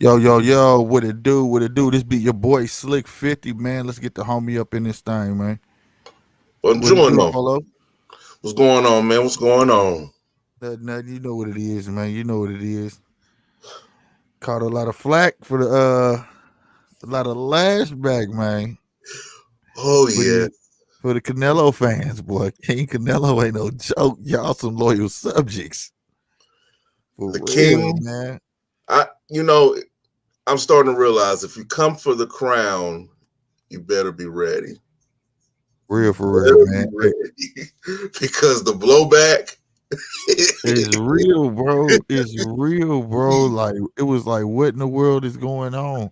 Yo, what it do? What it do? This be your boy Slick 50, man. Let's get the homie up in this thing, man. What it do, Buongiorno. Polo? What's going on, man? What's going on? Nothing. You know what it is, man. You know what it is. Caught a lot of flack for a lot of lashback, man. Oh For yeah. the for the Canelo fans, boy. King Canelo ain't no joke. Y'all some loyal subjects. For The real, king. man. I you know, I'm starting to realize if you come for the crown, you better be ready. You Real for real, better be man. ready. Because the blowback. It's real, bro. It's real, bro. Like it was like, what in the world is going on?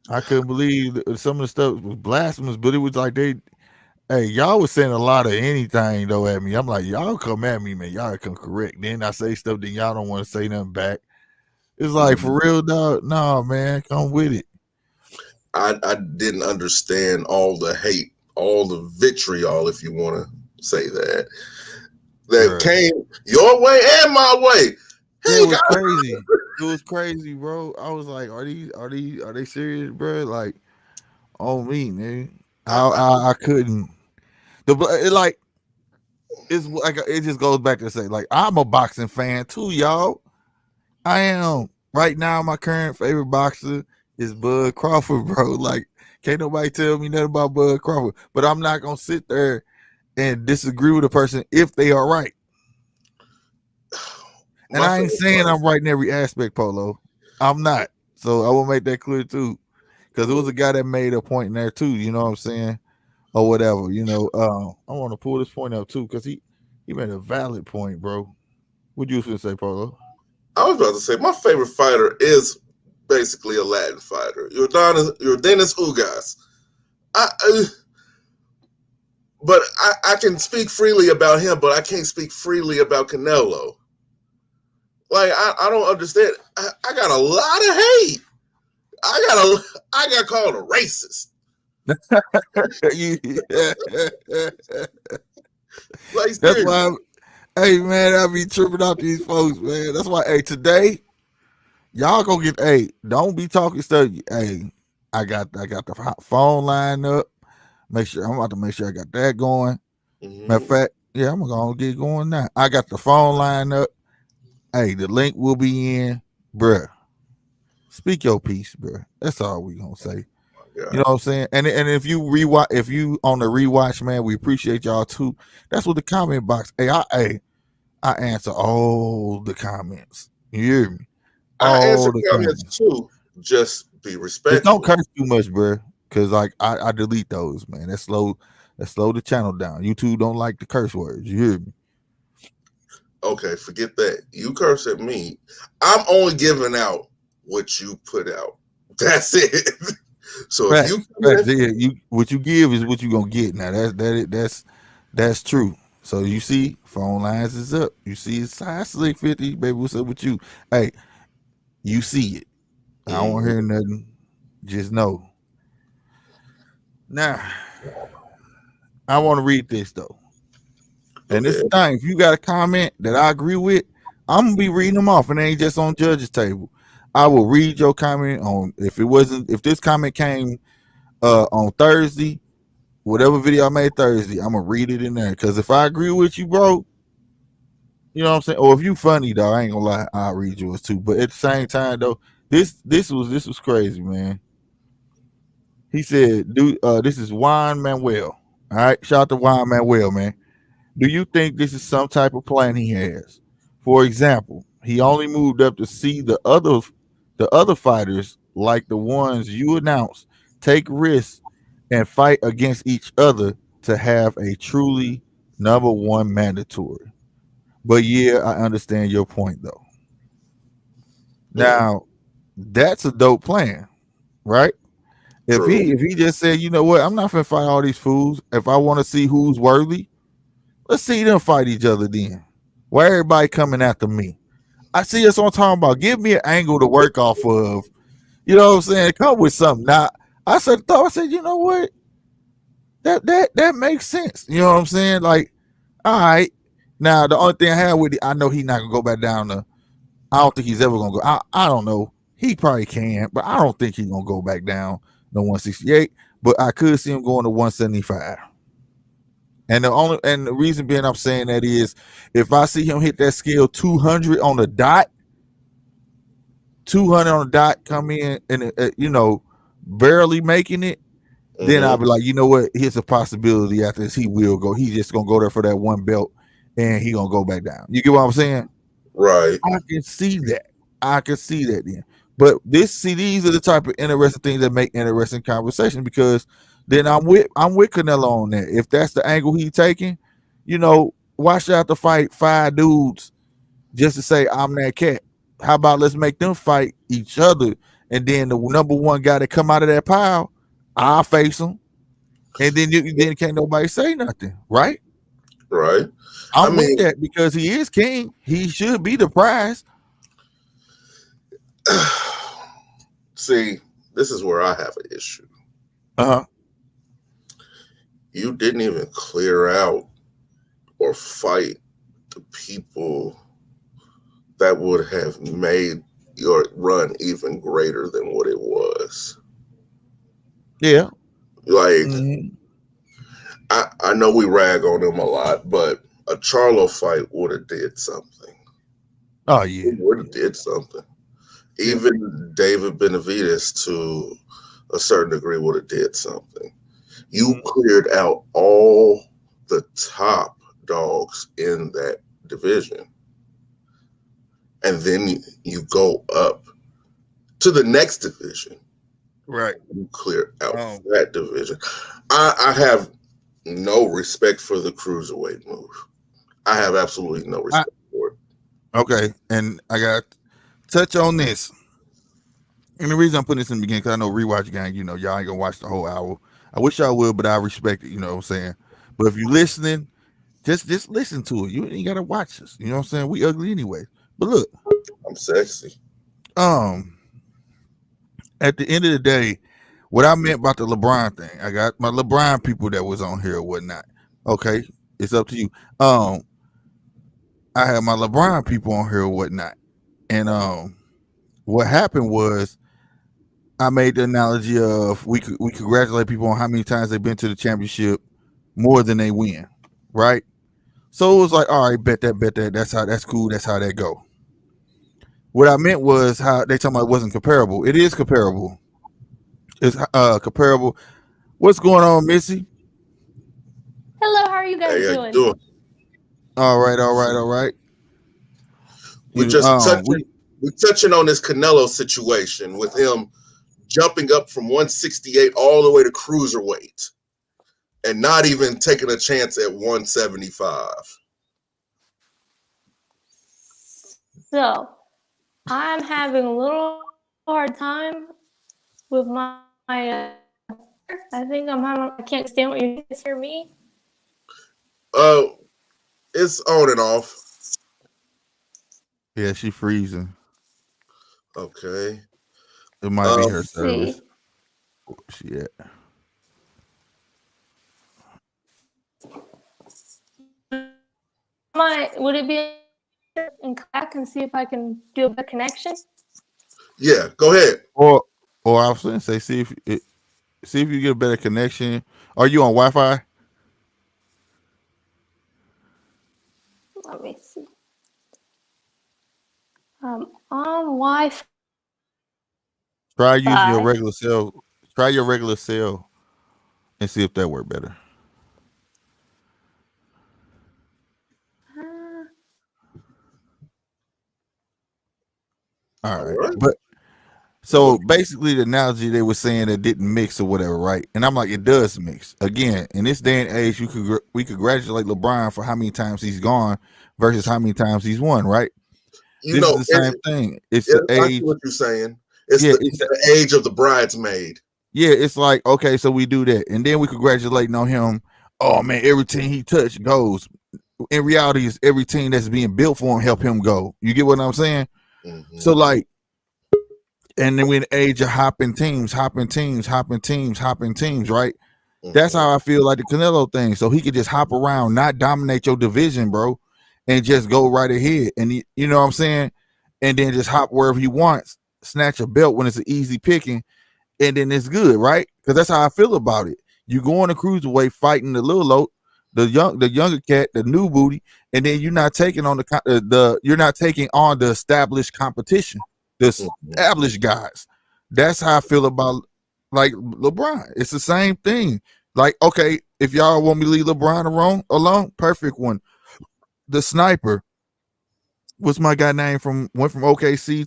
I couldn't believe some of the stuff was blasphemous, but it was like hey, y'all was saying a lot of anything though at me. I'm like, y'all come at me, man. Y'all come correct. Then I say stuff, then y'all don't want to say nothing back. It's like for real, dog. Nah, man, come with it. I didn't understand all the hate, all the vitriol, if you want to say that. That Bruh. came your way and my way. Yeah, Hey it was guys. crazy. It was crazy, bro. I was like, are they serious, bro? Like on me, man. I couldn't. It like it's like it just goes back to say like I'm a boxing fan too, y'all. I am right now. My current favorite boxer is Bud Crawford, bro. Like can't nobody tell me nothing about Bud Crawford, but I'm not gonna sit there and disagree with a person if they are right. And My I ain't favorite saying part. I'm right in every aspect, Polo. I'm not. So I will make that clear too, because there was a guy that made a point in there too. You know what I'm saying? Or whatever. I want to pull this point up too because he made a valid point, bro. What you was gonna say, Polo? I was about to say my favorite fighter is basically a Latin fighter. You're Dennis Ugas. I I can speak freely about him, but I can't speak freely about Canelo. Like I don't understand. I got a lot of hate. I got called a racist. Like That's seriously. why. Hey man, I be tripping out these folks, man. That's why. Hey, today y'all go get. Hey, don't be talking stuff. Hey, I got the phone line up. Make sure I'm about to make sure I got that going. Matter of Mm-hmm. fact, yeah, I'm gonna get going now. I got the phone line up. Hey, the link will be in, bruh. Speak your piece, bruh. That's all we gonna say. You Yeah. know what I'm saying? And if you rewatch, if you on the rewatch, man, we appreciate y'all too. That's what the comment box. I answer all the comments. You hear me? I answer All the comments comments. too. Just be Just don't respectful. curse too much, bruh. Cause like I delete those, man. That slow the channel down. YouTube don't like the curse words. You hear me? Okay, forget that. You curse at me. I'm only giving out what you put out. That's it. So if you Facts, come facts. in, Yeah, you what you give is what you gonna get. Now that's true. So you see, phone lines is up. You see, it's high slick 50, baby. What's up with you? Hey, you see it. I don't want to hear nothing. Just know. Now, I want to read this though. And this okay. is the thing. If you got a comment that I agree with, I'm gonna be reading them off, and it ain't just on judge's table. I will read your comment on if this comment came on Thursday, whatever video I made Thursday, I'm gonna read it in there. Cause if I agree with you, bro, you know what I'm saying? Or if you funny though, I ain't gonna lie, I'll read yours too. But at the same time though, this was crazy, man. He said, "Do this is Juan Manuel. All right, shout out to Juan Manuel, man. Do you think this is some type of plan he has? For example, he only moved up to see the other fighters like the ones you announced take risks and fight against each other to have a truly number one mandatory. But yeah, I understand your point though. Mm, Now, that's a dope plan, right? If true. he just said, you know what, I'm not gonna fight all these fools. If I want to see who's worthy, let's see them fight each other then. Why everybody coming after me? I see that's what I'm talking about. Give me an angle to work off of. You know what I'm saying? Come with something. Now, I said, you know what? That makes sense. You know what I'm saying? Like, all right. Now, the only thing I have with it, I know he's not gonna go back down to. I don't think he's ever gonna go. I don't know. He probably can, but I don't think he's gonna go back down to 168. But I could see him going to 175. And the reason being I'm saying that is if I see him hit that scale 200 on the dot, 200 on the dot, come in and barely making it, then I'll be like, you know what? Here's a possibility after this. He will go. He's just gonna go there for that one belt, and he gonna go back down. You get what I'm saying? Right. I can see that. Then. But these are the type of interesting things that make interesting conversation because then I'm with Canelo on that. If that's the angle he's taking, why should I have to fight 5 dudes just to say I'm that cat? How about let's make them fight each other, and then the number one guy that come out of that pile, I'll face him, and then can't nobody say nothing, right? Right. I'm with that because he is king. He should be the prize. See, this is where I have an issue. You didn't even clear out or fight the people that would have made your run even greater than what it was. Yeah. Like, I know we rag on him a lot, but a Charlo fight would have did something. Oh, yeah. It would have did something. Even David Benavidez, to a certain degree, would have did something. You cleared out all the top dogs in that division. And then you go up to the next division. Right. You clear out that division. I have no respect for the cruiserweight move. I have absolutely no respect for it. Okay. And I got to touch on this. And the reason I'm putting this in the beginning, because I know Rewatch Gang, y'all ain't going to watch the whole hour. I wish y'all would, but I respect it, you know what I'm saying? But if you're listening, just listen to it. You ain't got to watch us. You know what I'm saying? We ugly anyway. But look. I'm sexy. At the end of the day, what I meant about the LeBron thing, I got my LeBron people that was on here or whatnot. Okay, it's up to you. I had my LeBron people on here or whatnot, and what happened was I made the analogy of we congratulate people on how many times they've been to the championship more than they win, right? So it was like, all right, bet that. That's cool. That's how that go. What I meant was how they talking about it wasn't comparable. It is comparable. It's comparable. What's going on, Missy? Hello, how are you guys doing? All right. We're touching on this Canelo situation with him jumping up from 168 all the way to cruiserweight and not even taking a chance at 175. So, I'm having a little hard time with my I think I can't stand what you guys hear me. It's on and off. Yeah, she freezing. Okay. It might be her service. She at? Would it be and back and see if I can do a better connection? Yeah, go ahead. Or I was going to say, see if you get a better connection. Are you on Wi-Fi? Let me see. On Wi-Fi. Try using your regular cell. Try your regular cell and see if that works better. All right. But so basically the analogy they were saying it didn't mix or whatever, right? And I'm like, it does mix. Again, in this day and age, we congratulate LeBron for how many times he's gone versus how many times he's won, right? This is the same thing. It's the age. What you're saying. It's the age of the bridesmaid. Yeah, it's like, okay, so we do that. And then we congratulating on him. Oh man, every team he touched goes. In reality, it's every team that's being built for him help him go. You get what I'm saying? Mm-hmm. So like, and then we're in the age of hopping teams, right? Mm-hmm. That's how I feel like the Canelo thing. So he could just hop around, not dominate your division, bro, and just go right ahead. And you know what I'm saying? And then just hop wherever he wants snatch a belt when it's an easy picking, and then it's good, right? Because that's how I feel about it. You go on a cruiserweight fighting the little low, the younger cat, the new booty, and then you're not taking on you're not taking on the established competition, the established guys. That's how I feel about like LeBron. It's the same thing. Like, okay, if y'all want me to leave LeBron alone, perfect one. The sniper. What's my guy name went from OKC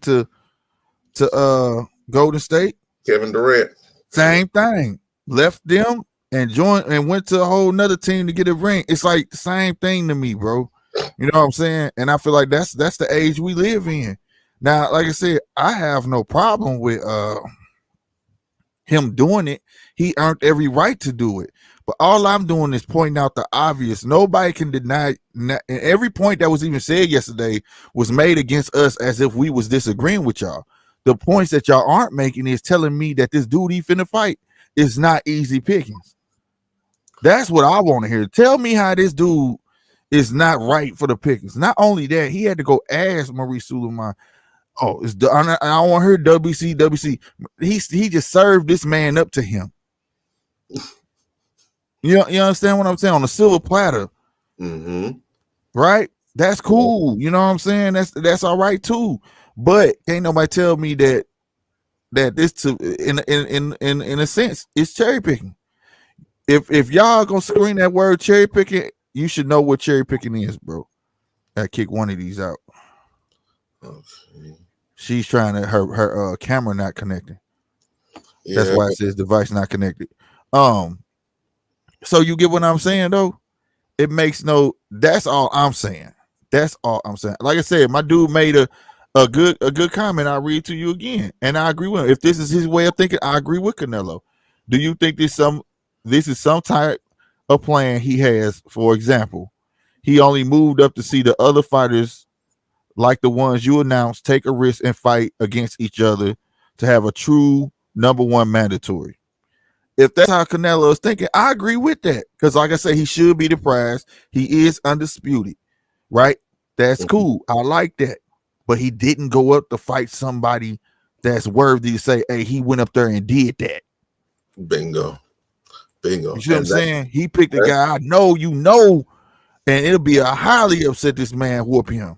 to Golden State? Kevin Durant. Same thing. Left them and joined and went to a whole nother team to get a ring. It's like the same thing to me, bro. You know what I'm saying? And I feel like that's the age we live in. Now, like I said, I have no problem with him doing it. He earned every right to do it. But all I'm doing is pointing out the obvious. Nobody can deny. And every point that was even said yesterday was made against us as if we was disagreeing with y'all. The points that y'all aren't making is telling me that this dude he finna fight is not easy pickings. That's what I want to hear. Tell me how this dude is not right for the pickings. Not only that, he had to go ask Maurice Suleiman. Oh, I don't want to hear WC. He just served this man up to him. You understand what I'm saying? On a silver platter. Mm-hmm. Right? That's cool. You know what I'm saying? That's all right too. But can't nobody tell me that this in a sense it's cherry picking. If y'all gonna screen that word cherry picking, you should know what cherry picking is, bro. I kick one of these out. Okay. She's trying to her camera not connecting. Yeah. That's why it says device not connected. So you get what I'm saying though? It makes no. That's all I'm saying. That's all I'm saying. Like I said, my dude made a good comment. I'll read to you again, and I agree with him. If this is his way of thinking, I agree with Canelo. Do you think this is some type of plan he has? For example, he only moved up to see the other fighters, like the ones you announced, take a risk and fight against each other to have a true number one mandatory. If that's how Canelo is thinking, I agree with that. Because like I say, he should be the prize. He is undisputed, right? That's cool. I like that. But he didn't go up to fight somebody that's worthy to say, hey, he went up there and did that. Bingo. You see what I'm saying? He picked a guy I know, and it'll be a highly upset this man whoop him.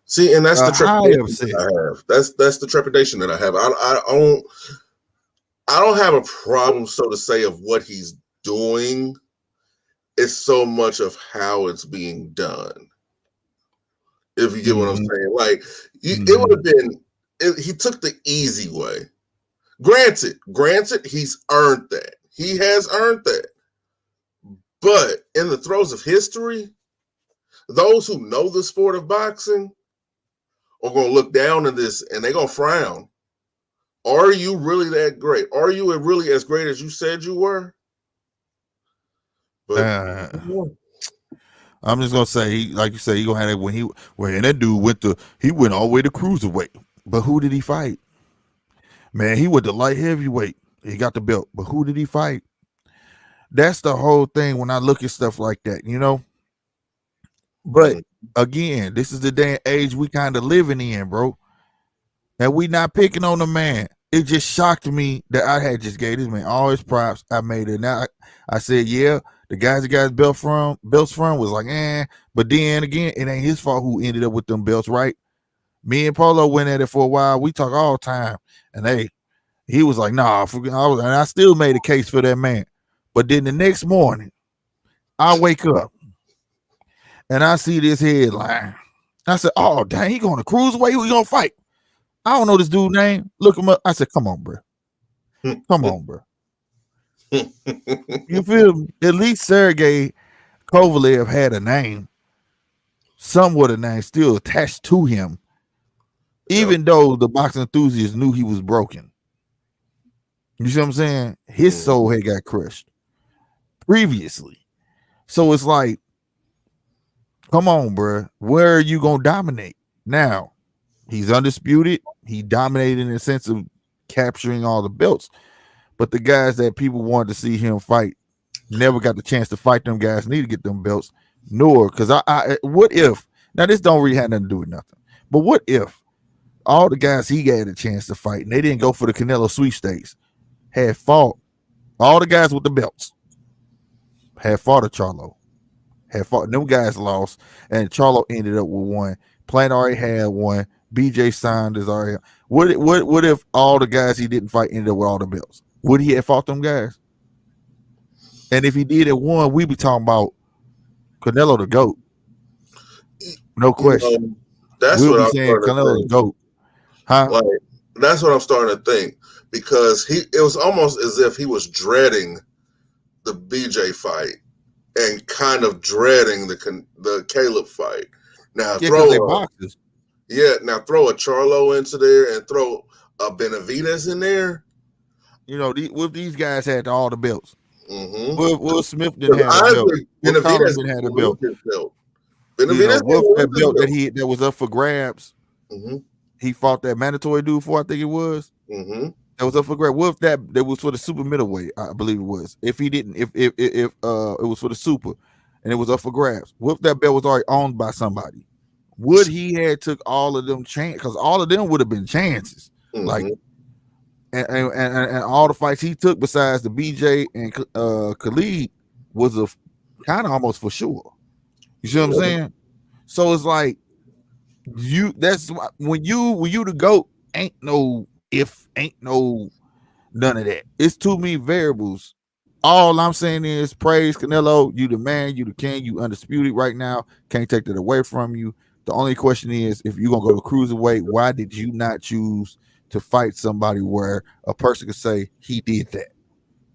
See, and that's the trepidation that I have. That's the trepidation that I have. I don't have a problem, so to say, of what he's doing. It's so much of how it's being done. If you get what I'm saying, like it would have been. He took the easy way. Granted, he's earned that. He has earned that. But in the throes of history, those who know the sport of boxing are going to look down at this and they're going to frown. Are you really that great? Are you really as great as you said you were? But I'm just gonna say, like you say, he gonna have it when that dude went all the way to cruiserweight. But who did he fight? Man, he went to light heavyweight. He got the belt. But who did he fight? That's the whole thing when I look at stuff like that, you know. But again, this is the day and age we kind of living in, bro. And we not picking on the man. It just shocked me that I had just gave this man all his props. I made it. Now I said, yeah, the guys that got his belts from was like, but then again, it ain't his fault who ended up with them belts, right? Me and Polo went at it for a while. We talk all the time. And he was like, nah, and I still made a case for that man. But then the next morning, I wake up and I see this headline. I said, oh, dang, he going to cruiserweight? Who he going to fight? I don't know this dude's name. Look him up. I said, come on, bro. Come on, bro. You feel me? At least Sergey Kovalev had a name, somewhat a name still attached to him, even though the boxing enthusiasts knew he was broken. You see what I'm saying? His soul had got crushed previously. So it's like, come on, bro. Where are you going to dominate? Now, he's undisputed. He dominated in the sense of capturing all the belts. But the guys that people wanted to see him fight never got the chance to fight. Them guys need to get them belts. Nor, because what if, now this don't really have nothing to do with nothing, but what if All the guys he had a chance to fight, and they didn't go for the Canelo sweepstakes. Had fought all the guys with the belts. Had fought a Charlo. Had fought them guys lost, and Charlo ended up with one. Plant already had one. BJ Sanders already. What if all the guys he didn't fight ended up with all the belts? Would he have fought them guys? And if he did at one, we'd be talking about Canelo the GOAT. No question. That's We'll what be I'm saying starting to Canelo the think. GOAT. Huh? Like, that's what I'm starting to think, because it was almost as if he was dreading the BJ fight and kind of dreading the Caleb fight. Now Yeah, they boxers. now throw a Charlo into there and throw a Benavidez in there. You know, these guys had all the belts. Mm-hmm. Will Smith didn't have a belt. Will Collins didn't have a belt. Benavidez Wolf, that belt that was up for grabs. Mm-hmm. He fought that mandatory dude for, I think it was. Mm-hmm. That was up for grabs. Wolf that was for the super middleweight, I believe it was. If he didn't, if it was for the super, and it was up for grabs. Wolf that belt was already owned by somebody. Would he had took all of them chance, because all of them would have been chances. Mm-hmm. Like and all the fights he took besides the BJ and Khalid was a kind of almost for sure. You see what I'm saying? So it's like that's why when you the GOAT, ain't no if, ain't no none of that. It's too many variables. All I'm saying is praise Canelo. You the man, you the king, you undisputed right now. Can't take that away from you. The only question is, if you're gonna go to cruiserweight, why did you not choose to fight somebody where a person could say he did that?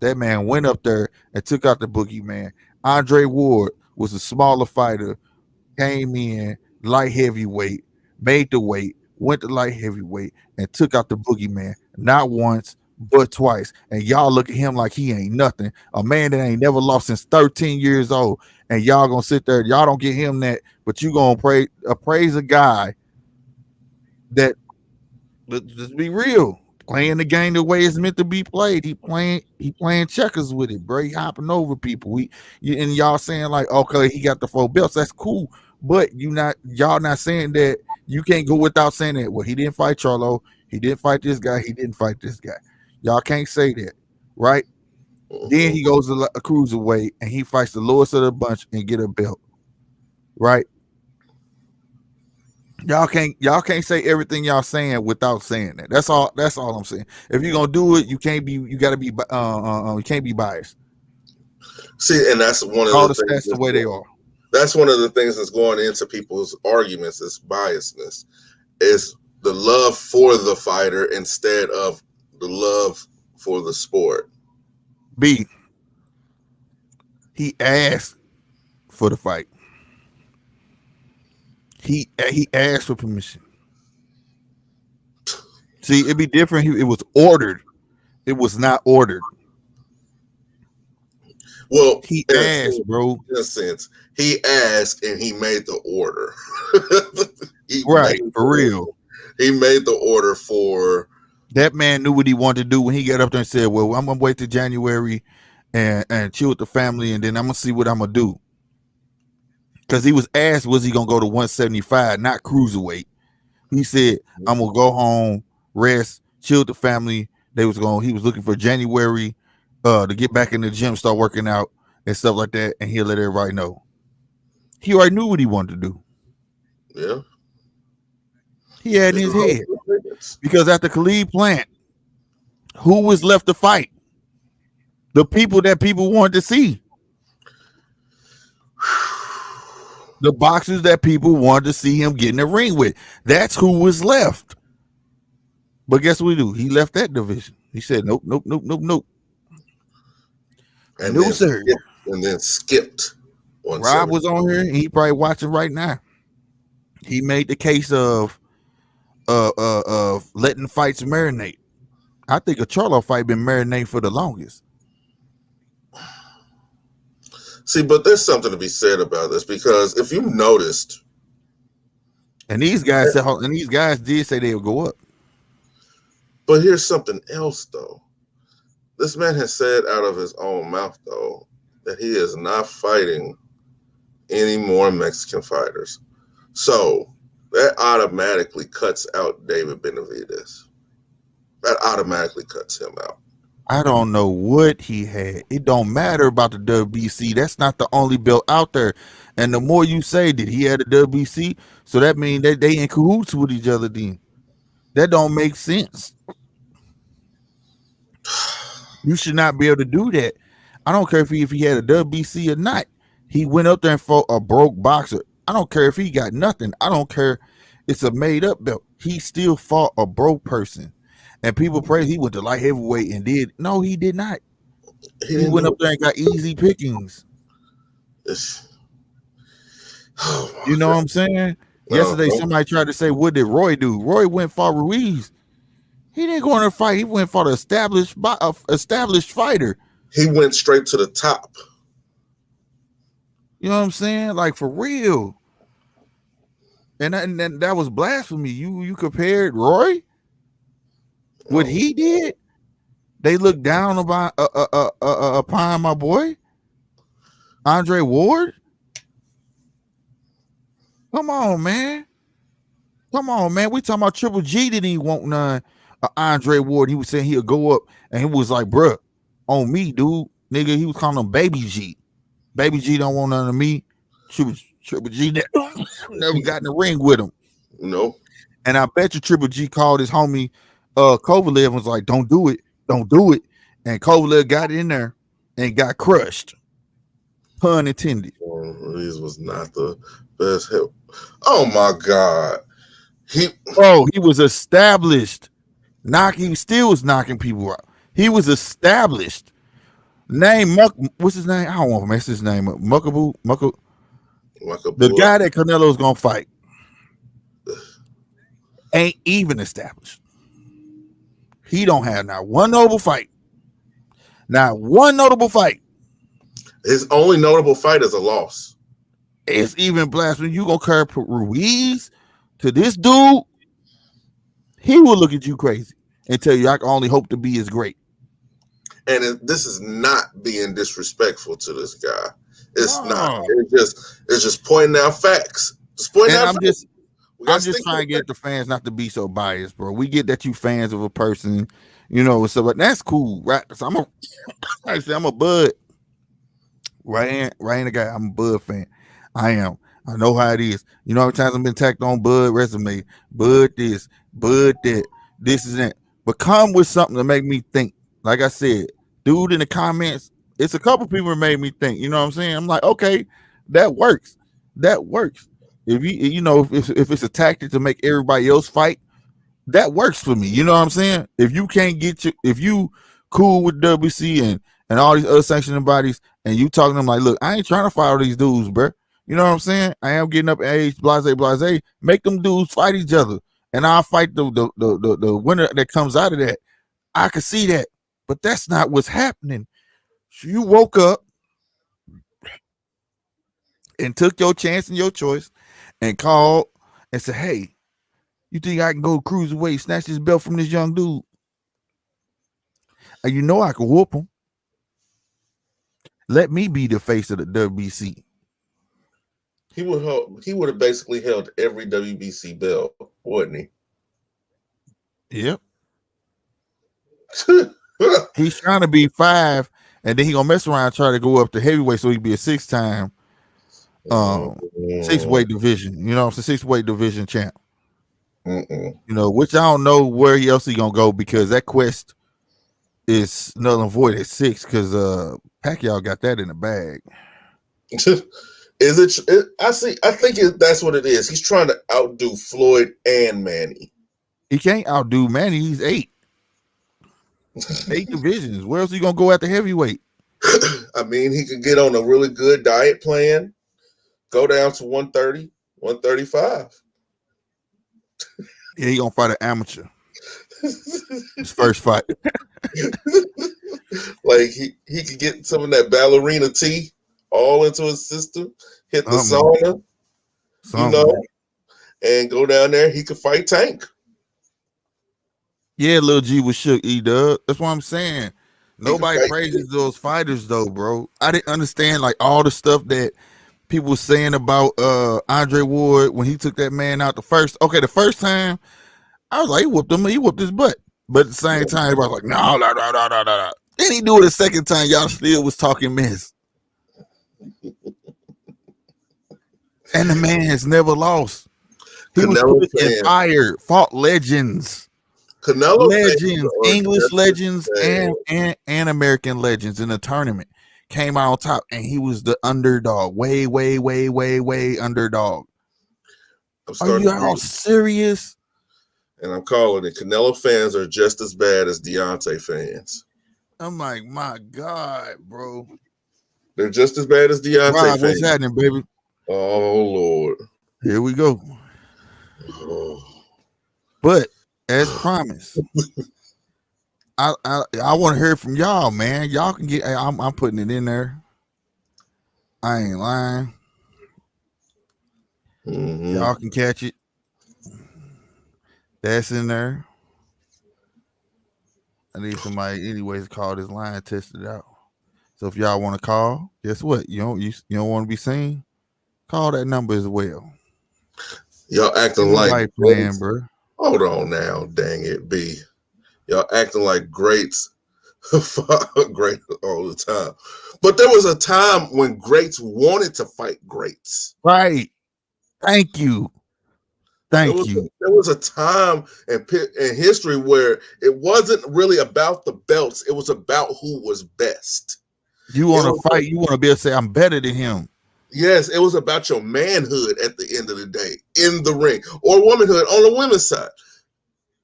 That man went up there and took out the boogeyman. Andre Ward was a smaller fighter, came in light heavyweight, made the weight, went to light heavyweight, and took out the boogeyman. Not once, but twice. And y'all look at him like he ain't nothing. A man that ain't never lost since 13 years old. And y'all gonna sit there, y'all don't get him that, but you gonna praise a guy that, let's be real, playing the game the way it's meant to be played. He playing checkers with it, bro. He hopping over people. And y'all saying like, okay, he got the 4 belts. That's cool. But y'all not saying that. You can't go without saying that. Well, he didn't fight Charlo. He didn't fight this guy. He didn't fight this guy. Y'all can't say that, right? Then he goes to a cruiserweight and he fights the lowest of the bunch and get a belt, right? Y'all can't say everything y'all saying without saying that. That's all I'm saying. If you're gonna do it, you can't be biased. See, and that's one of all the the things stats the way they are. That's one of the things that's going into people's arguments, is biasness, is the love for the fighter instead of the love for the sport. B, he asked for the fight. He asked for permission. See, it'd be different. It was ordered. It was not ordered. Well, he asked, bro. In a sense, he asked and he made the order. Right, for real. He made the order for. That man knew what he wanted to do when he got up there and said, well, I'm going to wait till January and chill with the family, and then I'm going to see what I'm going to do. Because he was asked, was he going to go to 175, not cruiserweight. He said, I'm going to go home, rest, chill with the family. He was looking for January to get back in the gym, start working out and stuff like that, and he'll let everybody know. He already knew what he wanted to do. Yeah. He had in his head. Because after Khalid Plant, who was left to fight? The people that people wanted to see. The boxers that people wanted to see him get in the ring with. That's who was left. But guess what he do? He left that division. He said, nope. And no, sir. And then skipped. Rob was on here, and he probably watching right now. He made the case of letting fights marinate. I think a Charlo fight been marinating for the longest. See, but there's something to be said about this, because if you noticed, and these guys did say they would go up. But here's something else, though. This man has said out of his own mouth, though, that he is not fighting any more Mexican fighters. So that automatically cuts out David Benavidez. That automatically cuts him out. I don't know what he had. It don't matter about the WBC. That's not the only belt out there. And the more you say that he had a WBC, so that means that they in cahoots with each other then. That don't make sense. You should not be able to do that. I don't care if he had a WBC or not. He went up there and fought a broke boxer. I don't care if he got nothing. I don't care. It's a made up belt. He still fought a broke person. And people praise he went to light heavyweight and did. No, he did not. He went up there and got easy pickings. You know what I'm saying? Yesterday, somebody tried to say, what did Roy do? Roy went for Ruiz. He didn't go in a fight. He went for the established fighter. He went straight to the top. You know what I'm saying? Like, for real. And that was blasphemy. You compared Roy? What he did? They looked down upon my boy Andre Ward. Come on, man. We talking about Triple G didn't even want none. Andre Ward, he was saying he'll go up, and he was like, bruh, on me, dude. Nigga, he was calling him Baby G. Baby G don't want none of me. Triple G never got in the ring with him. No. And I bet you Triple G called his homie Kovalev and was like, don't do it. And Kovalev got in there and got crushed. Pun intended. Ruiz was not the best help. Oh my God. He was established. He still was knocking people out. He was established. What's his name? I don't want to mess his name up. Muckabu. The guy that Canelo's gonna fight ain't even established. He don't have not one notable fight. His only notable fight is a loss. It's even blasphemy. You gonna compare Ruiz to this dude? He will look at you crazy and tell you I can only hope to be as great. And this is not being disrespectful to this guy. It's not. It's just pointing out facts. I'm just trying to get the fans not to be so biased, bro. We get that you fans of a person, you know, so but that's cool, right? So I'm a Bud. Right in the guy. I'm a Bud fan. I am. I know how it is. You know how many times I've been tagged on Bud resume, Bud this, Bud that, this is that. But come with something to make me think. Like I said, dude in the comments, it's a couple people that made me think. You know what I'm saying? I'm like, okay, that works. If if it's a tactic to make everybody else fight, that works for me. You know what I'm saying? If you can't if you cool with WC and all these other sanctioning bodies, and you talking to them like, look, I ain't trying to fight all these dudes, bro. You know what I'm saying? I am getting up in age, blase. Make them dudes fight each other, and I'll fight the winner that comes out of that. I can see that, but that's not what's happening. So you woke up and took your chance and your choice and called and said, hey, you think I can go cruiserweight, snatch this belt from this young dude? And you know I can whoop him. Let me be the face of the WBC. He would have basically held every WBC belt, wouldn't he? Yep. He's trying to be 5, and then he gonna mess around and try to go up to heavyweight so he can be a 6-time 6-weight division. You know, it's a 6-weight division champ. You know, which I don't know where else he gonna go because that quest is null and void at 6 because Pacquiao got that in the bag. Is it? I think that's what it is. He's trying to outdo Floyd and Manny. He can't outdo Manny. He's 8. 8 divisions. Where else he gonna go at the heavyweight? I mean, he could get on a really good diet plan, go down to 130, 135. Yeah, he gonna fight an amateur. His first fight. Like he could get some of that ballerina tea all into his system, hit the sauna, you know, and go down there. He could fight Tank. Yeah, Lil G was shook, E-Dub. That's what I'm saying. Nobody praises those fighters though, bro. I didn't understand like all the stuff that people saying about Andre Ward when he took that man out the first time, I was like, he whooped his butt. But at the same time, everybody was like, no. Then he do it a second time, y'all still was talking mess. And the man has never lost. He was put in fire, fought legends. Canelo legends, English legends, and American legends in the tournament. Came out on top, and he was the underdog. Way underdog. Are you all serious? And I'm calling it. Canelo fans are just as bad as Deontay fans. I'm like, my God, bro. They're just as bad as Deontay fans. What's happening, baby? Oh, Lord. Here we go. Oh. But as promised, I want to hear from y'all, man. Y'all can get. I'm putting it in there. I ain't lying. Mm-hmm. Y'all can catch it. That's in there. I need somebody, anyways, to call this line, test it out. So if y'all want to call, guess what? You don't want to be seen. Call that number as well. Y'all acting like playing, bro. Hold on now, dang it, B. Y'all acting like greats, great all the time. But there was a time when greats wanted to fight greats. Right. Thank you. There was a time in history where it wasn't really about the belts. It was about who was best. You want to fight. You want to be able to say, I'm better than him. Yes, it was about your manhood at the end of the day in the ring, or womanhood on the women's side.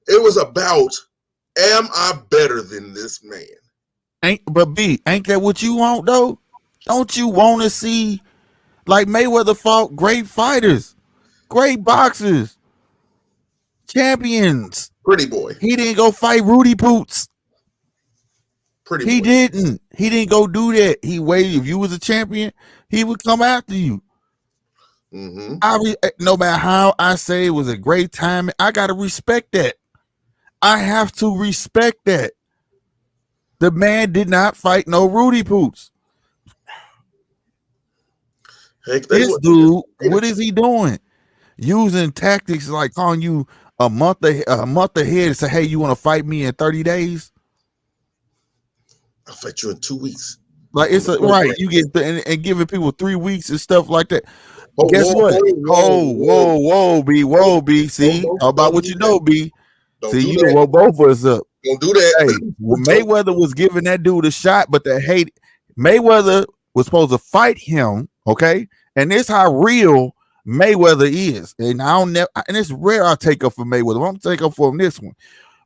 It was about, am I better than this man? Ain't that what you want though? Don't you want to see like Mayweather fought great fighters, great boxers, champions? Pretty boy. He didn't go fight Rudy Poots. He didn't go do that. He waited. If you was a champion, he would come after you. Mm-hmm. No matter how I say it was a great time, I gotta respect that. I have to respect that. The man did not fight no Rudy Poots. This dude, what is he doing? Using tactics like calling you a month ahead and say, hey, you want to fight me in 30 days? I'll fight you in 2 weeks. Like it's right. You get and giving people 3 weeks and stuff like that. Guess what? Whoa, B. See, how about what you know, B? See, you woke both of us up. Don't do that. Hey, Mayweather was giving that dude a shot, but Mayweather was supposed to fight him, okay? And this how real Mayweather is. And and it's rare I take up for Mayweather. I'm gonna take up for him this one.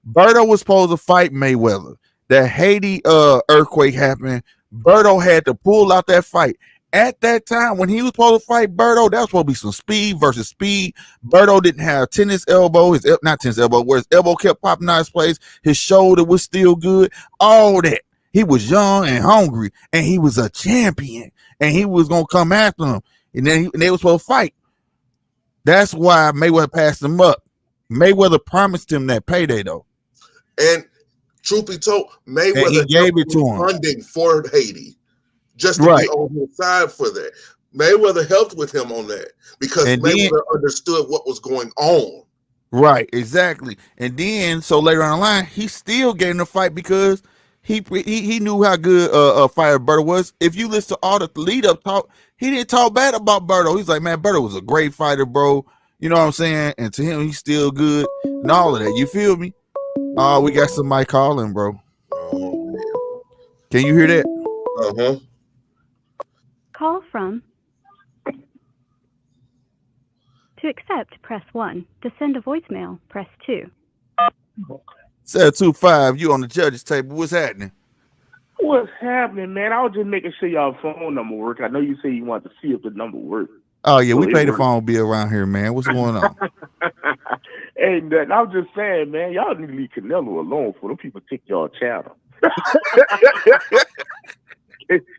Berto was supposed to fight Mayweather. The Haiti earthquake happened. Berto had to pull out that fight. At that time, when he was supposed to fight Berto, that was supposed to be some speed versus speed. Berto didn't have tennis elbow, not tennis elbow, where his elbow kept popping out of his place. His shoulder was still good. All that. He was young and hungry, and he was a champion, and he was going to come after him. And then they were supposed to fight. That's why Mayweather passed him up. Mayweather promised him that payday, though. And truth be told, Mayweather gave it to him. Funding for Haiti. Just to be on his side for that. Mayweather helped with him on that because Mayweather understood what was going on. Right, exactly. And then, so later on the line, he still gave him the fight because he knew how good a fighter Berto was. If you listen to all the lead-up talk, he didn't talk bad about Berto. He's like, man, Berto was a great fighter, bro. You know what I'm saying? And to him, he's still good and all of that. You feel me? We got somebody calling, bro. Oh, man. Can you hear that? Uh-huh. Call from. To accept, press 1. To send a voicemail, press 2. 725, you on the judge's table. What's happening? What's happening, man? I was just making sure y'all phone number work. I know you say you want to see if the number works. Oh, yeah, we pay the phone bill around here, man. What's going on? Hey, nothing. I was just saying, man, y'all need to leave Canelo alone for them people take y'all channel.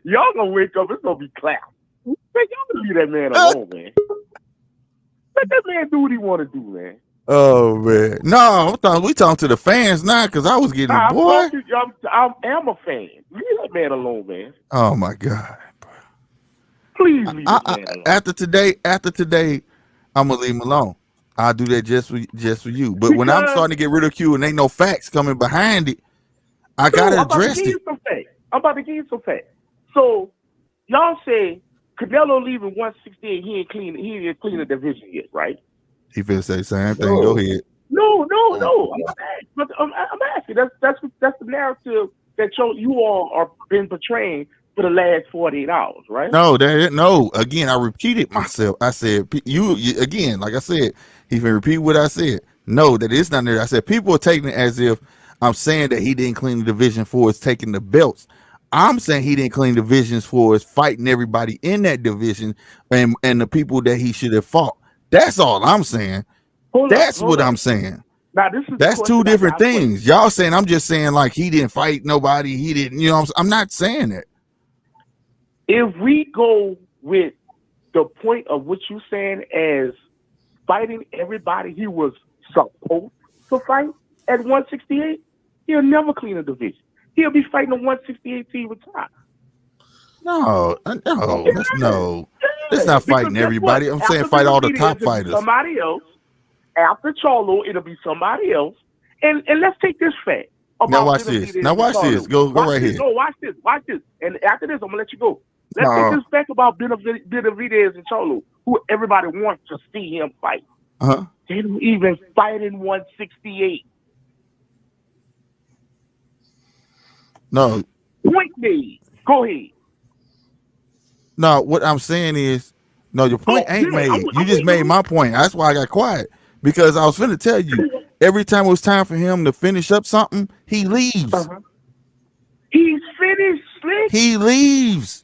Y'all gonna wake up, it's gonna be clap. Man, y'all leave that man alone, man. Let that man do what he want to do, man. Oh, man. No, we talking to the fans now because I was getting boy. I am a fan. Leave that man alone, man. Oh, my God. Please leave this man alone. After today, I'm gonna leave him alone. I'll do that just for you. But when I'm starting to get ridiculed and ain't no facts coming behind it, I gotta address it. I'm about to give you some facts. So y'all say Canelo leaving 168, he ain't clean the division yet, right? He finna say the same thing. Go ahead. No. I'm asking. That's the narrative that you all are been portraying for the last 48 hours, right? No. Again, I repeated myself. I said you again. Like I said, he can repeat what I said. No, that is not there. I said people are taking it as if I'm saying that he didn't clean the division for his taking the belts. I'm saying he didn't clean divisions for his fighting everybody in that division and the people that he should have fought. That's all I'm saying. That's what I'm saying. Now, that's two different things. Y'all saying I'm just saying like he didn't fight nobody. He didn't, I'm not saying that. If we go with the point of what you're saying as fighting everybody he was supposed to fight at 168, he'll never clean a division. He'll be fighting a 168 team retire. No. That's not fighting everybody. I'm saying fight all the top fighters. Somebody else. After Charlo, it'll be somebody else. And let's take this fact. Now watch this. Go right here. No, watch this. And after this, I'm going to let you go. Let's take this fact about Benavidez and Charlo, who everybody wants to see him fight. Uh-huh. They don't even fight in 168. No. Point made. Go ahead. No, what I'm saying is, no, your point ain't made. You just made my point. That's why I got quiet. Because I was finna tell you, every time it was time for him to finish up something, he leaves. Uh-huh. He's finished, Slick. He leaves.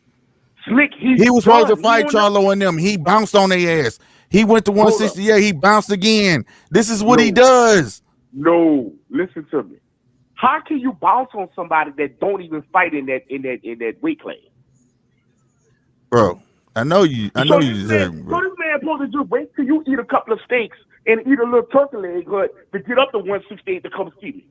Slick, he was supposed to fight Charlo and them. He bounced on their ass. He went to 168. He bounced again. This is what he does. No, listen to me. How can you bounce on somebody that don't even fight in that weight class? Bro, I know you deserve it, bro. So this man supposed to just wait till you eat a couple of steaks and eat a little turkey leg to get up to 168 to come see me.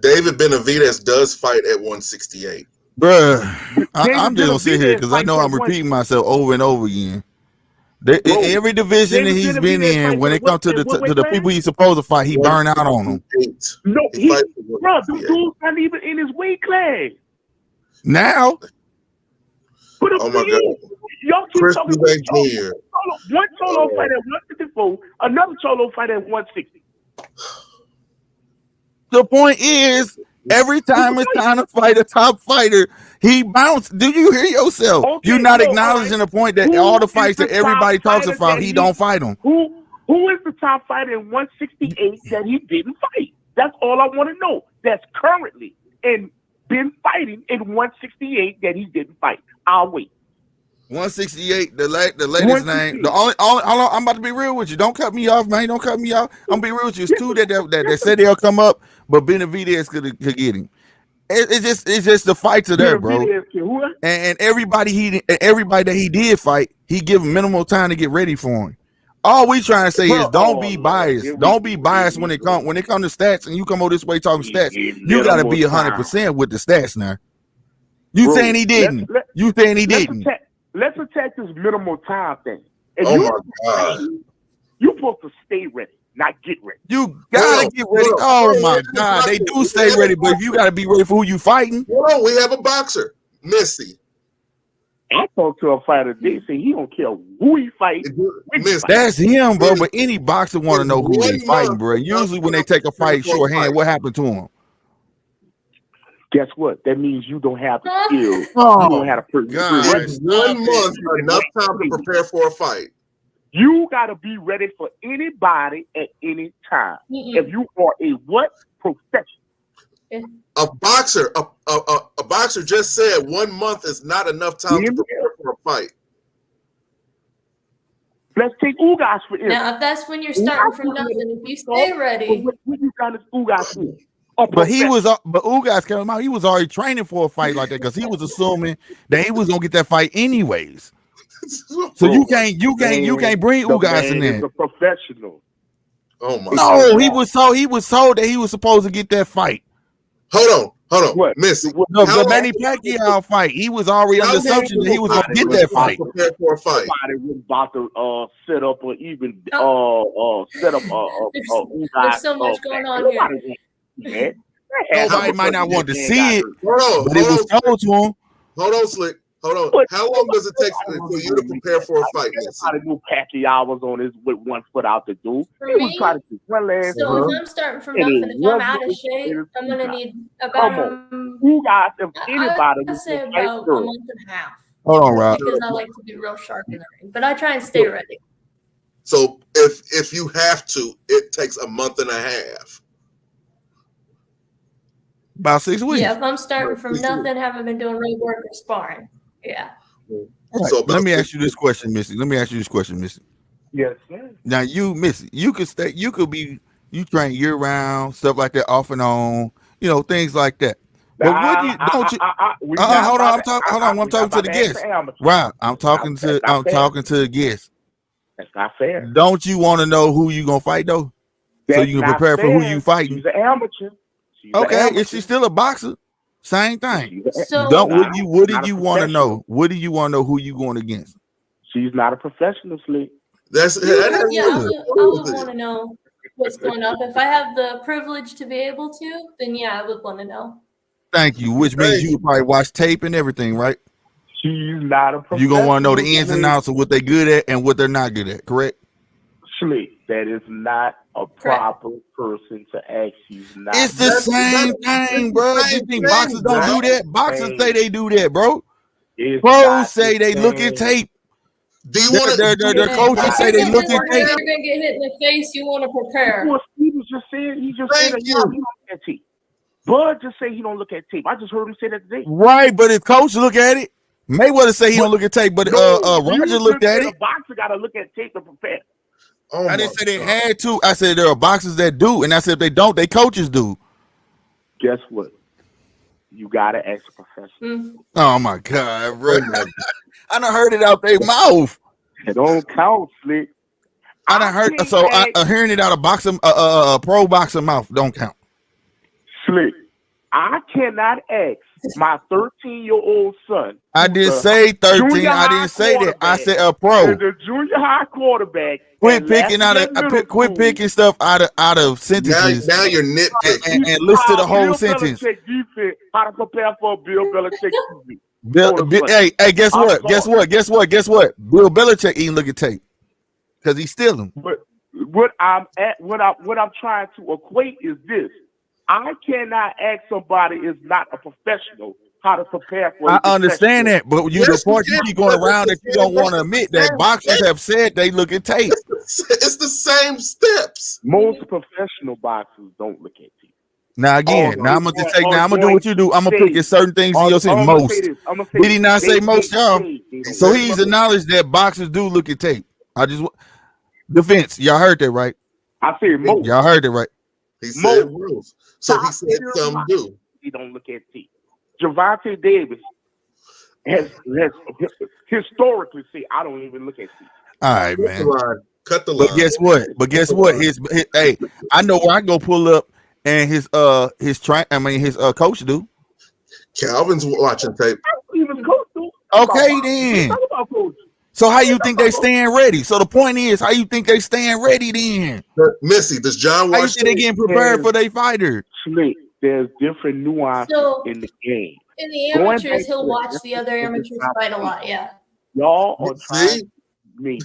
David Benavidez does fight at 168. Bruh, I'm just gonna sit here because I know I'm repeating myself over and over again. Every division that he's been in, when it comes to the people he's supposed to fight, he burned out on them. No, bro, the dude's not even in his weight class. Now? Oh my God. Y'all keep Chris talking about Jr. One Cholo fight at 154, another Cholo fight at 160. The point is, every time it's time to fight a top fighter, he bounced. Do you hear yourself? Okay, You're not acknowledging the point that all the fights that everybody talks about, he don't fight them. Who is the top fighter in 168 that he didn't fight? That's all I want to know. That's currently and been fighting in 168 that he didn't fight. I'll wait. 168, the latest name. The only I'm about to be real with you. Don't cut me off, man. Don't cut me off. I'm gonna be real with you. It's two that said they'll come up, but Benavidez could get him. It's just the fights are there, bro. And everybody that he did fight, he give him minimal time to get ready for him. All we trying to say is don't be biased. Don't be biased when it come to stats and you come over this way talking stats. You gotta be 100% with the stats now. You saying he didn't. You saying he didn't. Let's attack this minimal time thing. And my God. You're supposed to stay ready, not get ready. You gotta get ready. Oh my God. They do stay ready, but you gotta be ready for who you fighting. Well, we have a boxer, Missy. I talked to a fighter today, say he don't care who he fights. That's him, bro. But any boxer want to know who they fighting, bro. Usually when they take a fight shorthand, what happened to him? Guess what? That means you don't have the skills. Oh, you don't have to 1 month, enough time to prepare for a fight. You got to be ready for anybody at any time. If you are a what? Professional. A boxer just said 1 month is not enough time to prepare for a fight. Let's take Ugas for instance. Now, if that's when you're starting from nothing, if you stay ready. What you got is Ugas for? But Ugas came out. He was already training for a fight like that because he was assuming that he was gonna get that fight anyways. So you can't bring Ugas in there. He's a professional. Oh my! No, God. he was told that he was supposed to get that fight. Hold on. What? Missy. No, How the Manny long- Pacquiao fight, he was already under How long assumption that he was going to get that fight. Prepare for a fight. Somebody was about to set up or even set up There's so much going on here. Nobody might not want to see it, Hold but it was on. told to him. Hold on, Slick. Hold on. How long does it take for you to prepare for a fight, Missy? Somebody knew Pacquiao was on his with 1 foot out the door. For He was me, trying to do one last. so if I'm starting from nothing, if I'm out of shape, I'm gonna need about You guys, if anybody, I'd say about a month and a half. Hold on, Rob. Because I like to be real sharp in the ring, but I try and stay ready. So if you have to, it takes a month and a half. About 6 weeks. Yeah, if I'm starting from nothing, haven't been doing road work or sparring. Yeah. Right. So Let me ask you this question, Missy. Yes, sir. Now, you, Missy, you train year round, stuff like that, off and on, things like that. But hold on. I'm talking to the guest. Right. I'm talking to the guest. That's not fair. Don't you want to know who you gonna fight though? So you can prepare for who you fighting. She's an amateur. Okay, is she still a boxer? Same thing. So What do you want to know? What do you want to know who you going against? She's not a professional, Slick. I would want to know what's going on. If I have the privilege to be able to, then yeah, I would want to know. Thank you. Which means you would probably watch tape and everything, right? She's not a professional. You're gonna want to know the ins and outs of what they're good at and what they're not good at, correct? Slick, that is not a proper person to ask. She's not. It's the same thing, bro. You think boxers don't do that? Boxers say they do that, bro. Pros say they look at tape. Do you want to? Their coaches say they look at tape. You're gonna get hit in the face. You want to prepare. What Steve just said, he said that he don't look at tape. Bud just say he don't look at tape. I just heard him say that today. Right, but his coach look at it. Mayweather say he don't look at tape, but Roger looked at it. The boxer got to look at tape to prepare. Oh I didn't say they had to. I said there are boxers that do, and I said if they don't, they coaches do. Guess what? You gotta ask a professional. Oh my God, bro! I done heard it out their mouth. It don't count, Slick. I done heard. So hearing it out of boxer, pro boxer mouth don't count. Slick, I cannot ask my 13-year-old son. I didn't say 13. I didn't say that. I said a pro. The junior high quarterback. Quit picking stuff out of sentences. Now you're nitpicking and listen to the whole sentence. Defense, how to prepare for a Bill Belichick movie. Hey, guess what? Bill Belichick ain't look at tape because he's stealing. But what I'm trying to equate is this. I cannot ask somebody is not a professional how to prepare for. I understand that, but the part you keep going around that you don't want to admit that boxers have said they look at tape. It's the same steps. Most professional boxers don't look at tape. Now again, I'm gonna do what you do. I'm gonna pick at certain things in your sense. Most. Did he not say most, y'all? So he's acknowledged that boxers do look at tape. Defense. Y'all heard that, right? I said most. Y'all heard it, right? He said rules. So he said some do. He don't look at tape. Gervonta Davis has historically said, I don't even look at tape. All right, man. Cut the line. But guess what? Hey, I know where I go pull up and his coach do. Calvin's watching tape. Even coach do. Okay, then. So how you think they staying ready? So the point is, how you think they staying ready then? Missy, does John watch? How you think they getting prepared for their fighter? There's different nuances in the game. In the amateurs, he'll watch the other amateurs fight a lot. Yeah. Y'all are trying to make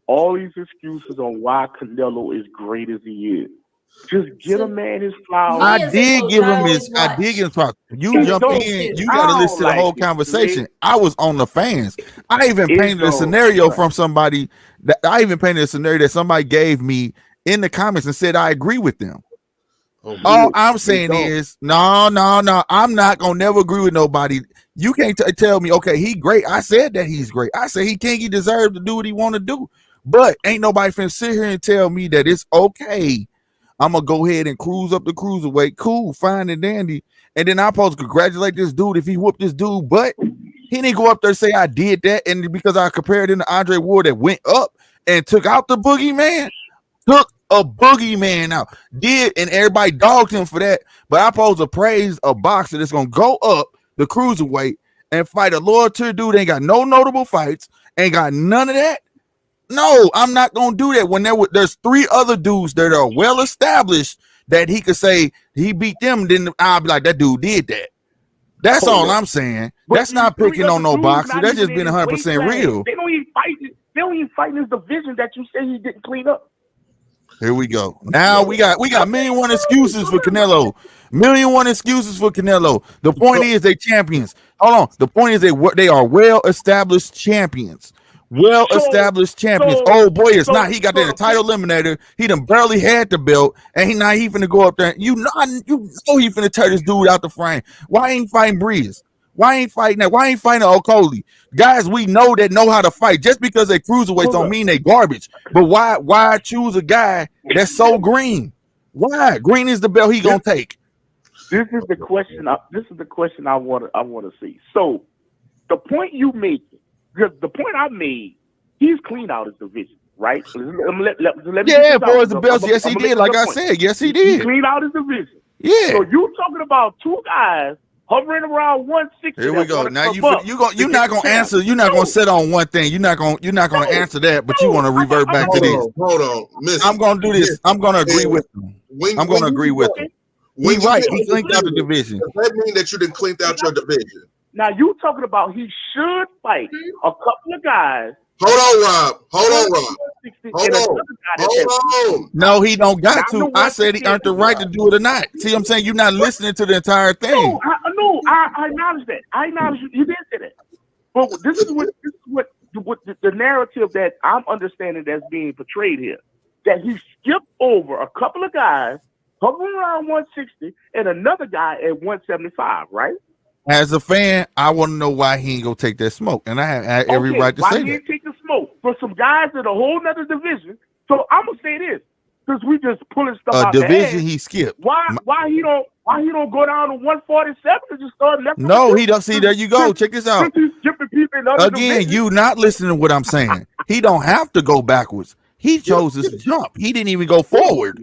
all these excuses on why Canelo is great as he is. Just give a man his flowers. I did give him his flowers. You jump in, you got to listen to the whole conversation. I was on the fans. I even painted a scenario from somebody that somebody gave me in the comments and said I agree with them. All I'm saying is, no, I'm not gonna never agree with nobody. You can't tell me, okay, he great. I said that he's great. I said he deserves to do what he want to do. But ain't nobody finna sit here and tell me that it's okay. I'm gonna go ahead and cruise up the cruiserweight. Cool, fine and dandy. And then I'm supposed to congratulate this dude if he whooped this dude, but he didn't go up there and say I did that. And because I compared him to Andre Ward that went up and took out the boogeyman, took a boogeyman out. And everybody dogged him for that. But I'm supposed to praise a boxer that's gonna go up the cruiserweight and fight a lower tier dude. Ain't got no notable fights, ain't got none of that. No, I'm not gonna do that. When there's 3 other dudes that are well established that he could say he beat them, then I'll be like, that dude did that. That's all I'm saying. But that's not picking on no boxer. That's just being 100% real. They don't even fight. They don't even fight in his division that you say he didn't clean up. Here we go. Now we got $1,000,001 excuses for Canelo. $1,000,001 excuses for Canelo. The point is they champions. Hold on. The point is they are well-established champions. Well-established champions. Old boy is not. He got the title eliminator. He done barely had the belt, and he not even to go up there. You know he finna tear this dude out the frame. Why ain't fighting Breeze? Why ain't fighting that? Why ain't fighting Okoli? Guys, we know that know how to fight. Just because they cruiserweights don't mean they garbage. But why choose a guy that's so green? Why? Green is the belt he gonna take. This is the question. I want to see. So the point you make. The point I made, he's cleaned out his division, right? Let me for the belts, yes he did. Like I said, yes he did. He cleaned out his division. Yeah. So you talking about 2 guys hovering around 160? Here we go. Now you're not gonna answer. You're not gonna sit on one thing. You're not gonna answer that, but you want to revert back to this. Hold on, Miss. I'm gonna do this. I'm gonna agree with him. I'm gonna agree with him. He cleaned out the division. Does that mean that you didn't clean out your division? Now you talking about he should fight a couple of guys. Hold on, Rob. Hold on. No, he don't got to. I said he earned the right to do it or not. See what I'm saying? You're not listening to the entire thing. No, I acknowledge that. I acknowledge you did say that. But this is what the narrative that I'm understanding that's being portrayed here. That he skipped over a couple of guys hovering around 160 and another guy at 175, right? As a fan, I want to know why he ain't gonna take that smoke, and I have every right to say that. Why he didn't take the smoke for some guys in a whole nother division? So I'm gonna say this, because we just pulling stuff out the division he skipped. Why he don't go down to 147 and just start left? No, he don't. See, there you go. Check this out. Again, you not listening to what I'm saying. He don't have to go backwards. He chose to jump. He didn't even go forward.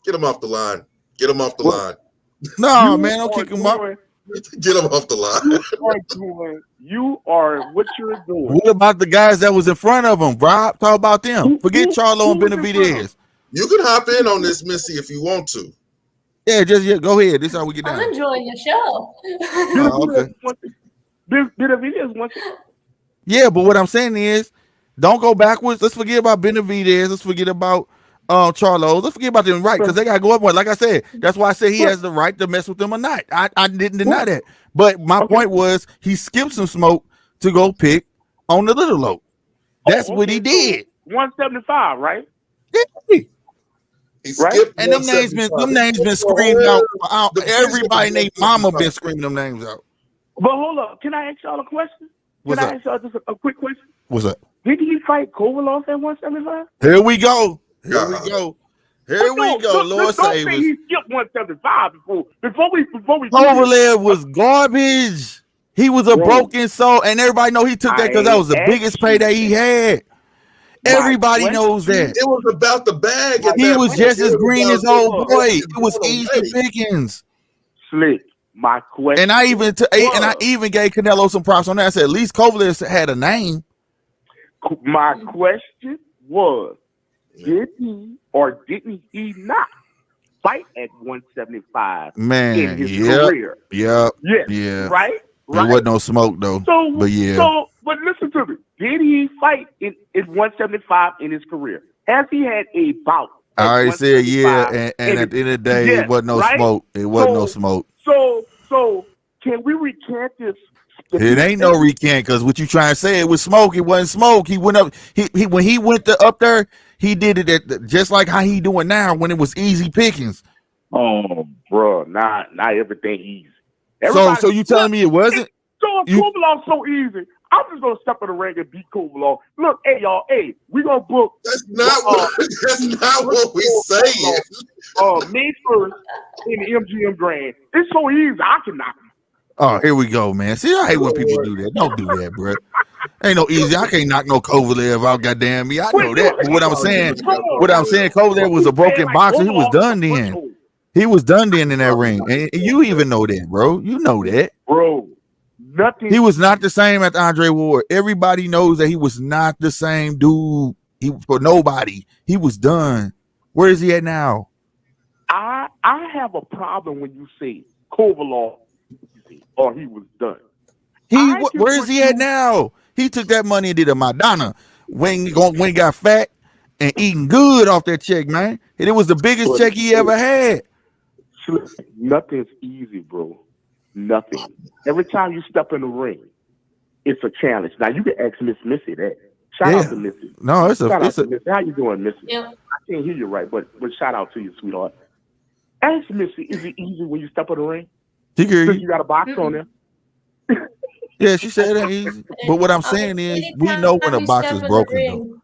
Get him off the line. Get him off the line. No, man, don't kick him up. Get him off the line. You are what you're doing. What about the guys that was in front of him, Rob? Talk about them. Forget Charlo and Benavidez. You can hop in on this, Missy, if you want to. Yeah, go ahead. This is how we get down. I'm enjoying your show. Okay. Benavidez one thing. Yeah, but what I'm saying is, don't go backwards. Let's forget about Benavidez. Let's forget about Charlo. Let's forget about them, right? Because they gotta go up one. Like I said, that's why I said he has the right to mess with them or not. I didn't deny that. But my point was he skipped some smoke to go pick on the little low. That's what he did. 175, right? Yeah. He skipped and them names been screamed out. Everybody named Mama been screaming them names out. But hold up, can I ask y'all a question? What's up? Ask y'all just a quick question? What's up? Did he fight Kovalev at 175? Here we go. Here we go. Lord save us. Don't say he skipped 175 before we. Kovalev was garbage. He was a broken soul, and everybody know he took that because that was the biggest payday he had. Everybody knows that. It was about the bag. He was just as green as old boy. It was easy pickings. Slick. My question. And I even gave Canelo some props on that. I said at least Kovalev had a name. My question was, did he or didn't he not fight at 175 in his career? Yeah. Right? There wasn't no smoke though. But listen to me. Did he fight in 175 in his career? Has he had a bout? I already said and at the end of the day, it wasn't no smoke. It wasn't no smoke. So can we recant this? It ain't no recant because what you trying to say, it was smoke. It wasn't smoke. He went up. He when he went up there, he did it just like how he doing now when it was easy pickings. Oh, bro, not everything easy. So you telling me it wasn't? So if Kovalov's so easy, I'm just gonna step in the ring and beat Kovalov. Look, hey y'all, we gonna book. That's not what we saying. May 1st in the MGM Grand. It's so easy, I can knock him. Oh, here we go, man. See, I hate when people do that. Don't do that, bro. Ain't no easy. I can't knock no Kovalev out. Goddamn me, I know that. But what I'm saying, Kovalev was a broken boxer. He was done then. He was done then in that ring, and you even know that, bro. You know that, bro. Nothing. He was not the same as Andre Ward. Everybody knows that he was not the same dude. For nobody, he was done. Where is he at now? I have a problem when you say Kovalev or he was done. Where is he at now? He took that money and did a Madonna. When got fat and eating good off that check, man. And it was the biggest check he ever had. Nothing's easy, bro. Nothing. Every time you step in the ring, it's a challenge. Now you can ask Miss Missy that. Shout out to Missy. No, it's a Missy. How you doing, Missy? Yeah. I can't hear you right, but shout out to you, sweetheart. Ask Missy, is it easy when you step in the ring? Since you got a box on there. Yeah, she said it easy. But what I'm saying is, we know when a box is broken, though.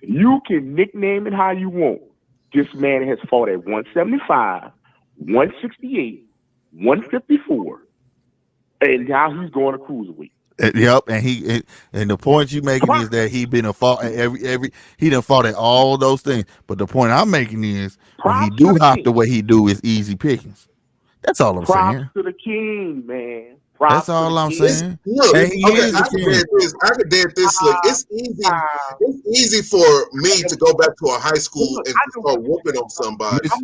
You can nickname it how you want. This man has fought at 175, 168, 154, and now he's going to cruiserweight. Yep, and the point you making is that he been a fought at he done fought at all those things. But the point I'm making is when he do hop the way he do is easy pickings. That's all I'm saying. Props to the king, man. That's all I'm saying. Look, I could dare this. Look, it's easy. It's easy for me to go back to a high school and start whooping on somebody. It's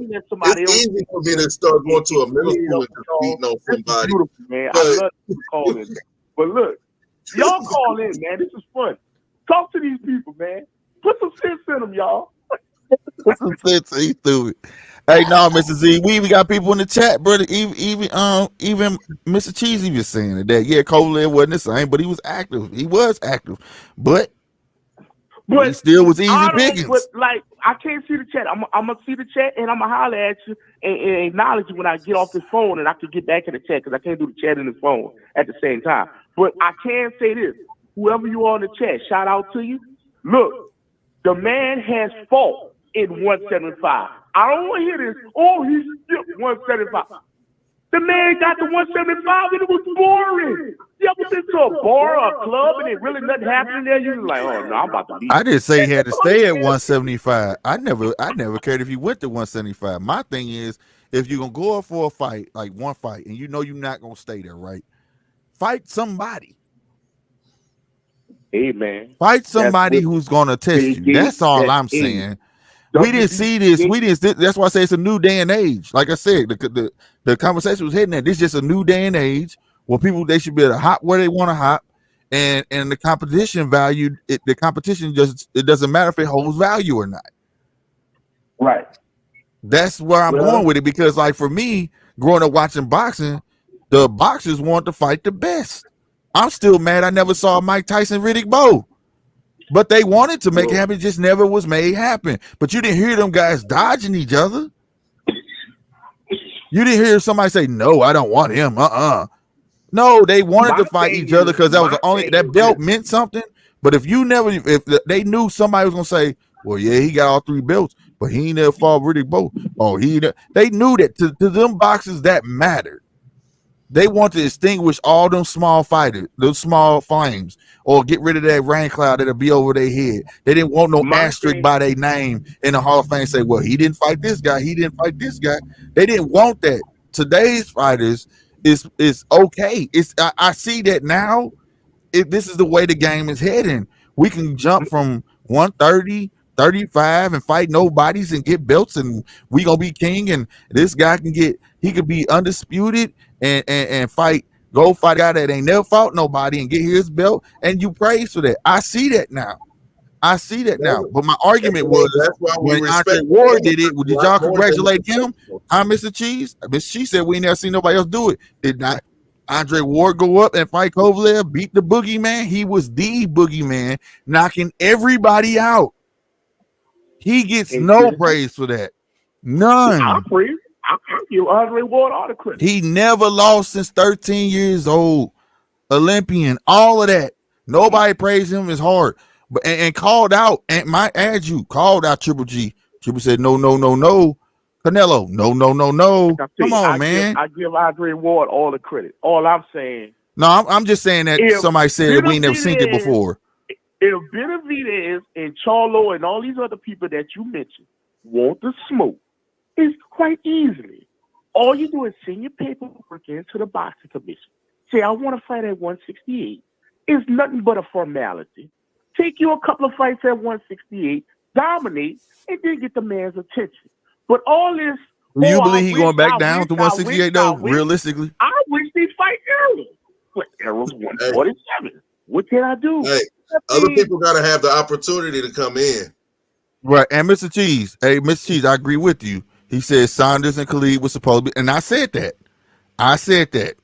easy for me to start going to a middle school and just beating on somebody. Man, I love you calling. But look, y'all call in, man. This is fun. Talk to these people, man. Put some sense in them, y'all. Put some sense in through it. Hey, no, Mr. Z, we even got people in the chat, brother. Even Mr. Cheesy was saying that. Yeah, Kovalev wasn't the same, but he was active. He was active, but he still was easy pickings. But like, I can't see the chat. I'm gonna see the chat and I'm gonna holler at you and acknowledge you when I get off this phone and I can get back in the chat because I can't do the chat and the phone at the same time. But I can say this: whoever you are in the chat, shout out to you. Look, the man has fought in 175. I don't want to hear this. Oh, he skipped 175. The man got to 175 and it was boring. You ever been to a bar or a club and it really nothing happening there? You're like, oh no, I'm about to leave. I didn't say he had to stay at 175. I never cared if he went to 175. My thing is, if you're gonna go up for a fight, like one fight, and you know you're not gonna stay there, right? Fight somebody. Hey man. Fight somebody who's gonna test you. That's all I'm saying. We didn't see this. That's why I say it's a new day and age. Like I said, the conversation was heading there. This is just a new day and age where people, they should be able to hop where they want to hop, and the competition value. The competition it doesn't matter if it holds value or not. Right. That's where I'm going with it, because like for me, growing up watching boxing, the boxers want to fight the best. I'm still mad I never saw Mike Tyson Riddick Bowe. But they wanted to make it happen, it just never was made happen. But you didn't hear them guys dodging each other. You didn't hear somebody say, no, I don't want him. No, they wanted to fight each other because that was the only, that belt meant something. But if they knew somebody was going to say, well, yeah, he got all three belts, but he ain't never fought Riddick Bowe. They knew that to them boxers that mattered. They want to extinguish all them small fighters, those small flames, or get rid of that rain cloud that'll be over their head. They didn't want no asterisk by their name in the Hall of Fame. Say, well, he didn't fight this guy. He didn't fight this guy. They didn't want that. Today's fighters is okay. I see that now. This is the way the game is heading. We can jump from 130, 35 and fight nobodies and get belts, and we gonna be king. And this guy he could be undisputed and go fight a guy that ain't never fought nobody and get his belt, and you praise for that. I see that now. But my argument was when Andre Ward did it, did y'all congratulate him? Mr. Cheese? Miss Cheese said we ain't never seen nobody else do it. Did not Andre Ward go up and fight Kovalev, beat the boogeyman? He was the boogeyman, knocking everybody out. He gets no praise for that. None. I give Andre Ward all the credit. He never lost since 13 years old. Olympian, all of that. Nobody praised him as hard. But and called out, and my ad you called out Triple G. Triple said no. Canelo, no. Come on, man. I give Andre Ward all the credit. All I'm saying. No, I'm just saying that somebody said we ain't never seen it before. If Benavidez and Charlo and all these other people that you mentioned want the smoke, it's quite easily. All you do is send your paperwork into the boxing commission. Say, I want to fight at 168. It's nothing but a formality. Take you a couple of fights at 168, dominate, and then get the man's attention. But all this... Do you believe he going back down to 168 though? Realistically, I wish he'd fight Errol. But Errol's 147. What can I do? Hey, other people got to have the opportunity to come in. Right. And Mr. Cheese, I agree with you. He said Saunders and Khalid was supposed to be, and I said that.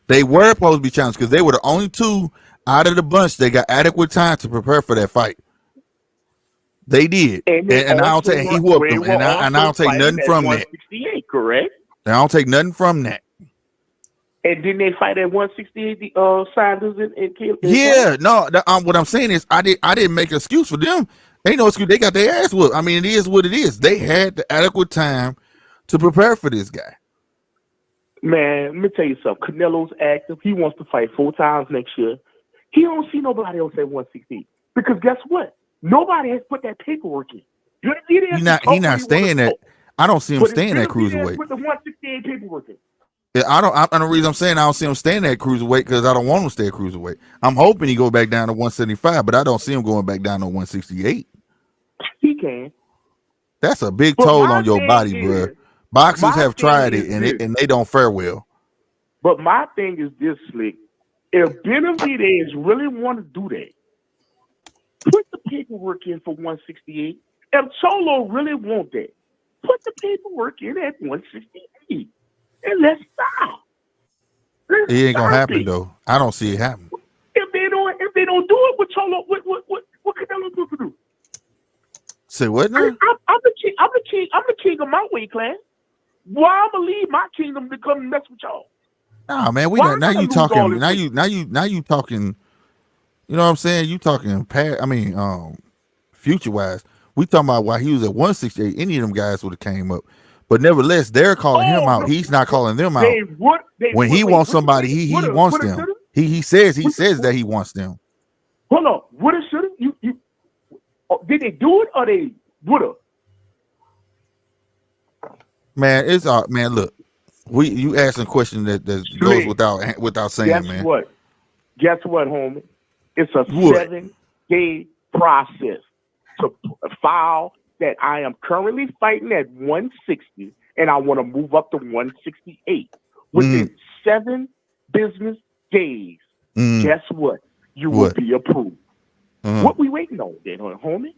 They were supposed to be challenged because they were the only two out of the bunch that got adequate time to prepare for that fight. They did, and I don't take. He whooped them, and I don't take nothing from that. Correct. I don't take nothing from that. And didn't they fight at 168? The Saunders and Caleb. Yeah, no. What I'm saying is, I didn't make an excuse for them. Ain't no excuse. They got their ass whooped. I mean, it is what it is. They had the adequate time to prepare for this guy. Man, let me tell you something. Canelo's active. He wants to fight 4 times next year. He don't see nobody else at 168 because guess what? Nobody has put that paperwork in. He not staying that. I don't see him staying that cruiserweight. Put the 168 paperwork in. Yeah, the reason I'm saying I don't see him staying that cruiserweight because I don't want him to stay at cruiserweight. I'm hoping he go back down to 175, but I don't see him going back down to 168. He can. That's a big toll on your body, bro. Boxers have tried it and they don't fare well. But my thing is this, Slick. If Benavidez really want to do that, put the paperwork in for 168. If Cholo really want that, put the paperwork in at 168. And let's stop. It ain't gonna happen though. I don't see it happening. If they don't do it with Cholo, what Canelo supposed to do? Say what now? I'm the king of my weight class. Why I'm gonna leave my kingdom to come mess with y'all? Nah, man, now you talking. Now you talking. You know what I'm saying? You talking future wise. We talking about why he was at 168. Any of them guys would have came up. But nevertheless, they're calling him out. He's not calling them out. When he wants somebody, he wants them. He says that he wants them. Hold on. Woulda, shoulda? Did they do it or they woulda? Man, it's man. Look, you asking a question that goes without saying, man. Guess what, homie? It's a 7-day process to file that I am currently fighting at 160 and I want to move up to 168 within 7 business days. Guess what? You will be approved. What we waiting on then, homie?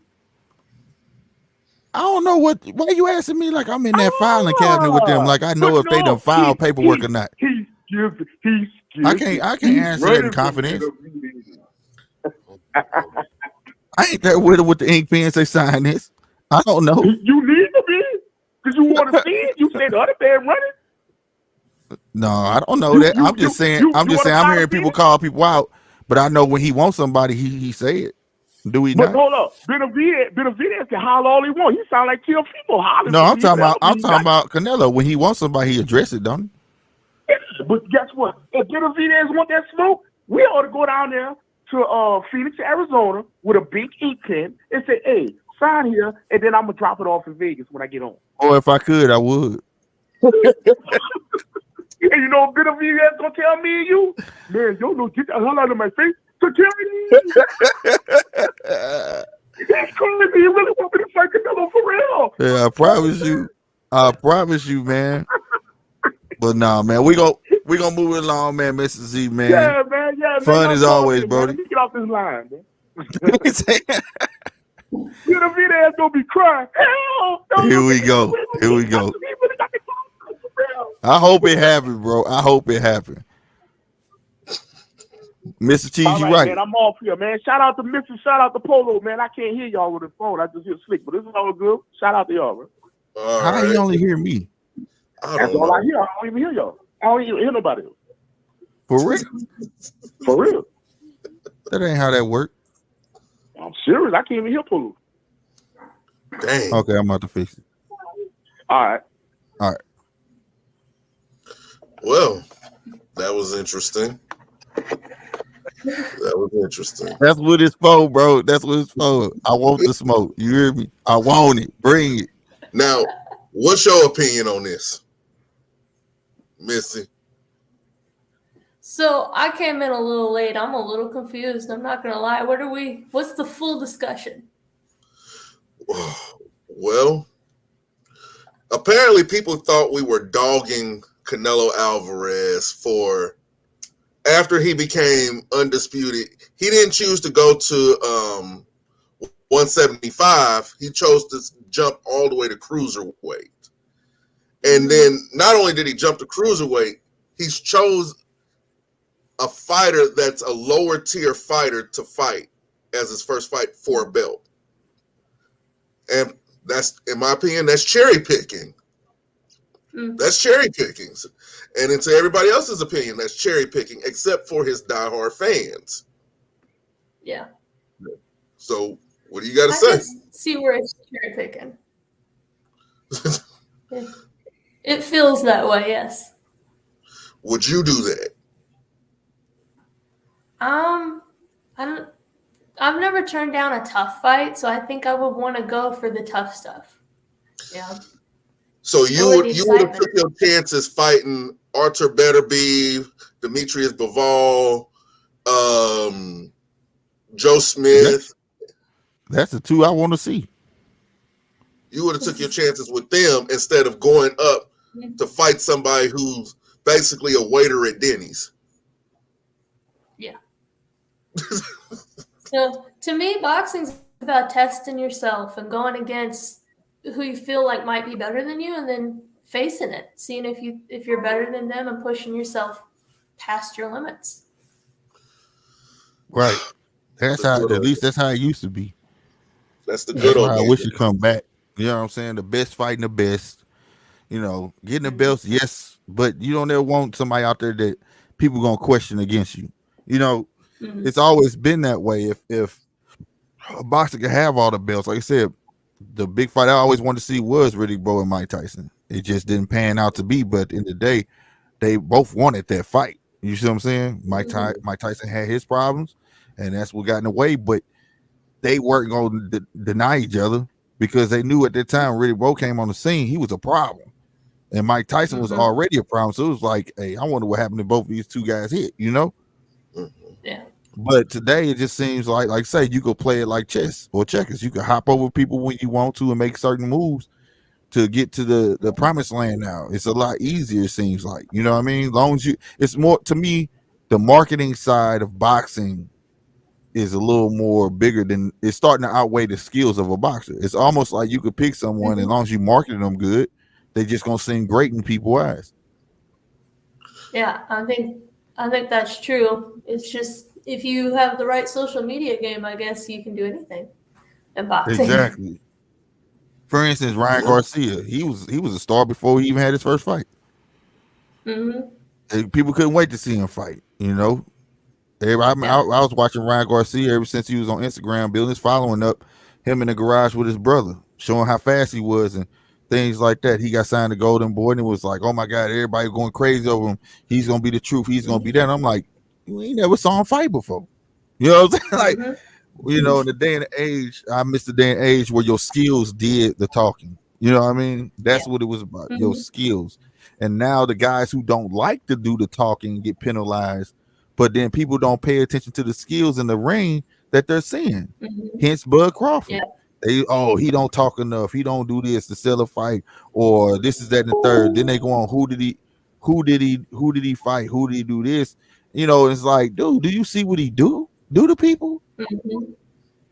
I don't know why you asking me like I'm in that filing cabinet with them. Like I know if they done filed paperwork or not. I can't answer that in confidence. I ain't that with the ink pen say sign this. I don't know. You need to be because you want to see it. You say the other man running. No, I don't know that. I'm just saying. I'm hearing people call people out, but I know when he wants somebody, he say it. Do we not? But hold up, Benavidez can holler all he wants. He sound like Kill people hollering. No, I'm talking about Canelo. When he wants somebody, he address it, don't he? Yeah, but guess what? If Benavidez want that smoke, we ought to go down there to Phoenix, Arizona, with a big ink pen and say, "Hey, sign here," and then I'm gonna drop it off in Vegas when I get home. Or if I could, I would. And you know, Benavidez gonna tell me and you, man, yo, no, get the hell out of my face. So tell me, that's crazy. You really want me to fight Canelo for real? Yeah, I promise you, man. But nah, man, we gonna move it along, man, Mr. Z, man. Yeah, man, yeah. Fun as always, Brody. Get off this line, man. Benavidez gonna be crying. Hell, no, Here we go. I hope it happened, bro. I hope it happened. Mr. Cheese, you right. Man, I'm off here, man. Shout out to Mr. Shout out to Polo, man. I can't hear y'all with the phone. I just hear Slick, but this is all good. Shout out to y'all, man. How do you only hear me? That's all I hear. I don't even hear y'all. I don't even hear nobody else. For real? For real. That ain't how that works. I'm serious. I can't even hear Polo. Dang. Okay, I'm about to fix it. All right. Well, that was interesting. That was interesting. That's what it's for, bro. That's what it's for. I want the smoke. You hear me? I want it. Bring it. Now, what's your opinion on this, Missy? So I came in a little late. I'm a little confused. I'm not gonna lie. What's the full discussion? Well, apparently people thought we were dogging Canelo Alvarez for after he became undisputed. He didn't choose to go to 175. He chose to jump all the way to cruiserweight. And then not only did he jump to cruiserweight, he chose a fighter that's a lower tier fighter to fight as his first fight for a belt. And that's, in my opinion, that's cherry picking. That's cherry picking. And into everybody else's opinion, that's cherry picking, except for his diehard fans. Yeah. So what do you got to I say? just see where it's cherry picking. It feels that way, yes. Would you do that? I've never turned down a tough fight, so I think I would want to go for the tough stuff. Yeah. So you would have took your chances fighting Artur Beterbiev, Demetrius Bivol, Joe Smith. That's the two I want to see. You would have took your chances with them instead of going up to fight somebody who's basically a waiter at Denny's. Yeah. So to me, boxing's about testing yourself and going against who you feel like might be better than you, and then facing it, seeing if you're better than them, and pushing yourself past your limits. Right. That's how. At least that's how it used to be. That's the good old. I wish it come back. You know what I'm saying? The best fighting the best. You know, getting the belts, yes, but you don't ever want somebody out there that people gonna question against you. You know, it's always been that way. If a boxer can have all the belts, like I said, the big fight I always wanted to see was Riddick Bowe and Mike Tyson. It just didn't pan out to be, but in the day, they both wanted that fight. You see what I'm saying? Mike Tyson had his problems, and that's what got in the way, but they weren't going to deny each other because they knew at that time Riddick Bowe came on the scene, he was a problem. And Mike Tyson was already a problem. So it was like, hey, I wonder what happened to both of these two guys hit, you know? Yeah. But today it just seems like say, you could play it like chess or checkers. You could hop over people when you want to and make certain moves to get to the promised land now. It's a lot easier, it seems like. You know what I mean? As long as it's more, to me, the marketing side of boxing is a little more bigger than, it's starting to outweigh the skills of a boxer. It's almost like you could pick someone, as long as you market them good, they just gonna seem great in people's eyes. Yeah, I think that's true. It's just if you have the right social media game, I guess you can do anything in boxing. Exactly. For instance, Ryan Garcia, he was a star before he even had his first fight. People couldn't wait to see him fight. You know, I was watching Ryan Garcia ever since he was on Instagram, building his following up. Him in the garage with his brother, showing how fast he was and things like that. He got signed to Golden Boy, and it was like, oh my God, everybody going crazy over him. He's gonna be the truth. He's gonna be that. And I'm like, you ain't never saw him fight before. You know what I'm saying? Like, you know, in the day and age, I miss the day and age where your skills did the talking. You know what I mean? That's what it was about, your skills. And now the guys who don't like to do the talking get penalized, but then people don't pay attention to the skills in the ring that they're seeing. Hence Bud Crawford. He don't talk enough. He don't do this to sell a fight, or this is that and the third. Then they go on, who did he fight? Who did he do this? You know, it's like, dude, do you see what he do to people?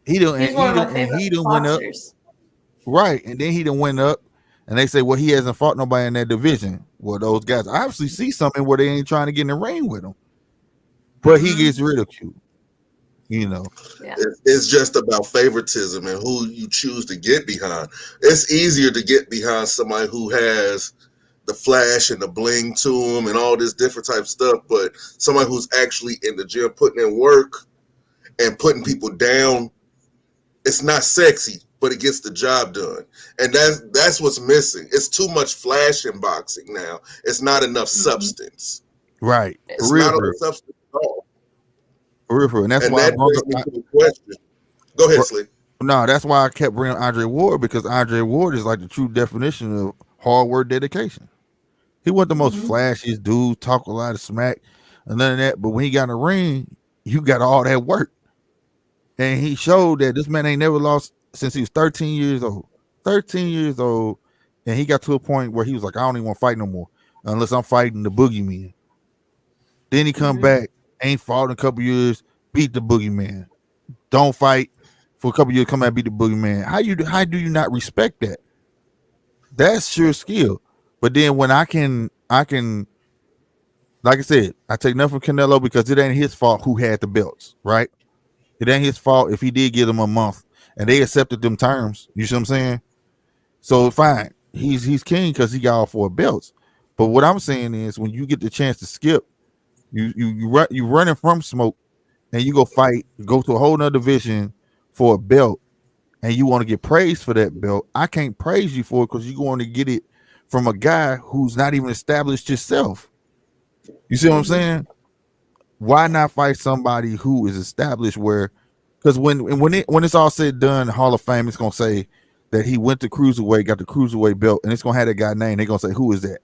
He done went up. Right. And then he done went up, and they say, well, he hasn't fought nobody in that division. Well, those guys obviously see something where they ain't trying to get in the ring with him. But he gets ridiculed. You know, it's just about favoritism and who you choose to get behind. It's easier to get behind somebody who has the flash and the bling to them and all this different type of stuff, but somebody who's actually in the gym putting in work and putting people down, it's not sexy, but it gets the job done. And that's what's missing. It's too much flash in boxing now. It's not enough substance. Right. It's not enough substance at all. For real, and that's And why I that brought brings me up. to the question. Go ahead, Slick. No, that's why I kept bringing Andre Ward, because Andre Ward is like the true definition of hard work, dedication. He wasn't the most flashiest dude, talk a lot of smack, and none of that. But when he got in the ring, you got all that work, and he showed that this man ain't never lost since he was 13 years old. 13 years old, and he got to a point where he was like, I don't even want to fight no more unless I'm fighting the boogeyman. Then he come back, ain't fought in a couple years, beat the boogeyman. Don't fight for a couple years, come out and beat the boogeyman. How do you not respect that? That's your skill. But then when I can, like I said, I take nothing from Canelo because it ain't his fault who had the belts, right? It ain't his fault if he did give them a month and they accepted them terms. You see what I'm saying? So fine, he's king because he got all 4 belts. But what I'm saying is, when you get the chance to skip, you running from smoke, and you go fight, go to a whole nother division for a belt, and you want to get praised for that belt. I can't praise you for it because you're going to get it from a guy who's not even established yourself. You see what I'm saying? Why not fight somebody who is established? Because when it's all said and done, Hall of Fame is gonna say that he went to cruiserweight, got the cruiserweight belt, and it's gonna have that guy name. They're gonna say, who is that?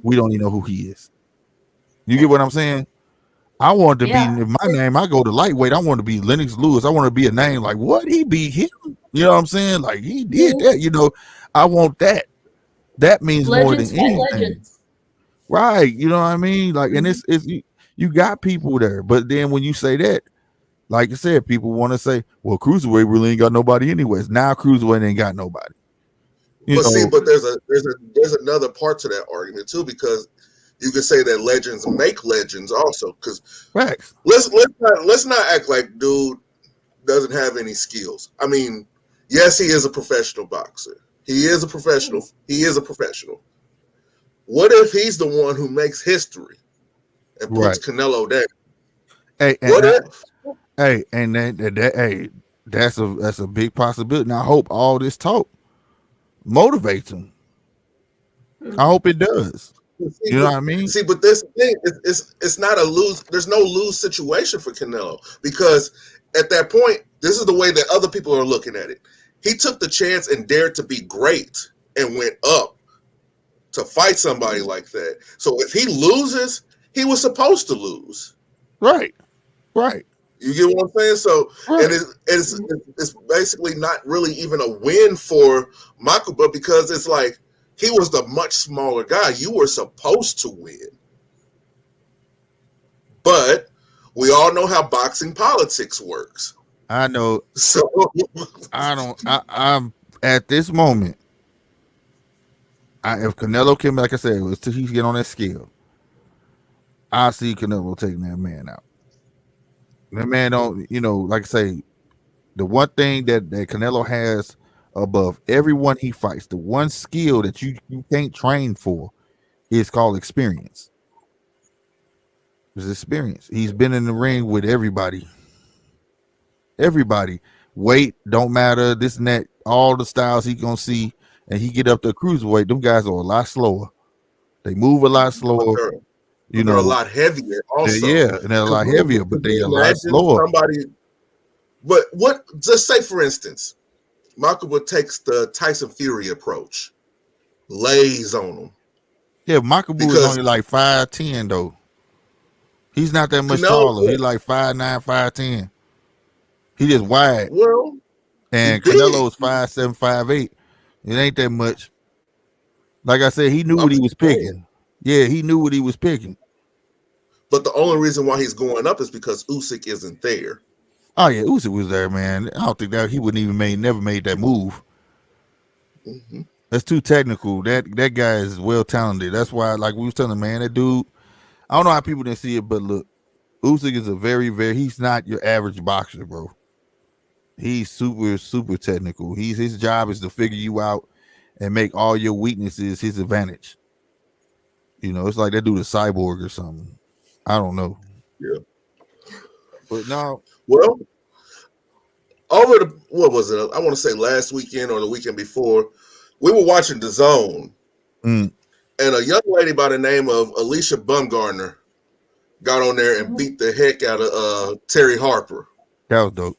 We don't even know who he is. You get what I'm saying? I want to be, if my name, I go to lightweight. I want to be Lennox Lewis. I want to be a name like, what, he beat him? You know what I'm saying? Like, he did that. You know, I want that. That means Legends more than anything. legends. Right. You know what I mean? Like, and it's you got people there. But then when you say that, like I said, people want to say, well, cruiserweight really ain't got nobody anyways. Now cruiserweight ain't got nobody. But there's another part to that argument too, because you could say that legends make legends also. Because facts. Let's not act like dude doesn't have any skills. I mean, yes, he is a professional boxer. He is a professional. What if he's the one who makes history and puts Canelo down? Hey, what if? Hey, and that's a big possibility. And I hope all this talk motivates him. I hope it does. You know what I mean? See, but this thing, it's not a lose. There's no lose situation for Canelo, because at that point, this is the way that other people are looking at it. He took the chance and dared to be great and went up to fight somebody like that. So if he loses, he was supposed to lose. Right. You get what I'm saying? So, and it's basically not really even a win for Makuba, because it's like, he was the much smaller guy. You were supposed to win. But we all know how boxing politics works. I know. So I'm at this moment. If Canelo came, like I said, it was till he get on that scale, I see Canelo taking that man out. That man don't, like I say, the one thing that Canelo has above everyone he fights, the one skill that you can't train for, is called experience. It's experience. He's been in the ring with everybody. Weight don't matter, this and that, all the styles he gonna see, and he get up to cruiserweight. Them guys are a lot slower. They move a lot slower. They're a lot heavier also. And they're a lot heavier, but they're a lot slower. But just say, for instance, Makuba takes the Tyson Fury approach, lays on him. Yeah, Makuba is only like 5'10" though. He's not that much taller. He's like 5'9", 5'10". He just wide. Well, and Canelo's 5'7", 5'8". It ain't that much. Like I said, he knew what he was picking. Yeah, he knew what he was picking. But the only reason why he's going up is because Usyk isn't there. Oh yeah, Usyk was there, man. I don't think that he wouldn't even never made that move. Mm-hmm. That's too technical. That guy is well talented. That's why, like we was telling, man, that dude. I don't know how people didn't see it, but look, Usyk is a very, very. He's not your average boxer, bro. He's super, super technical. His job is to figure you out and make all your weaknesses his advantage. It's like that dude a cyborg or something. I don't know. Yeah. But no. Well, what was it? I want to say last weekend or the weekend before, we were watching DAZN, and a young lady by the name of Alicia Bumgarner got on there and beat the heck out of Terry Harper. That was dope.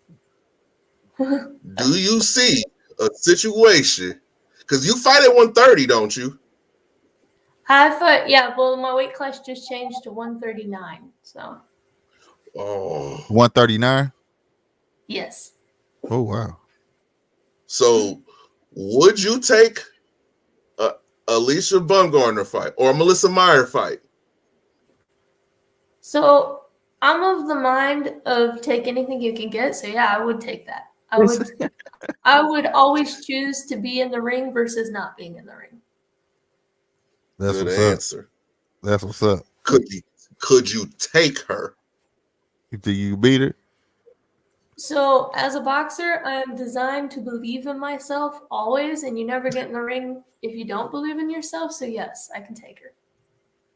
Do you see a situation? Because you fight at 130, don't you? I thought, yeah, well, my weight class just changed to 139. So, Oh, 139. yes. Oh wow. So, would you take a Alicia Bumgarner fight or a Melissa Meyer fight? So, I'm of the mind of take anything you can get. So, yeah, I would take that. I would always choose to be in the ring versus not being in the ring. That's Good what's answer. up. That's what's up. Could you take her? Do you beat her? So, as a boxer, I am designed to believe in myself always, and you never get in the ring if you don't believe in yourself. So, yes, I can take her.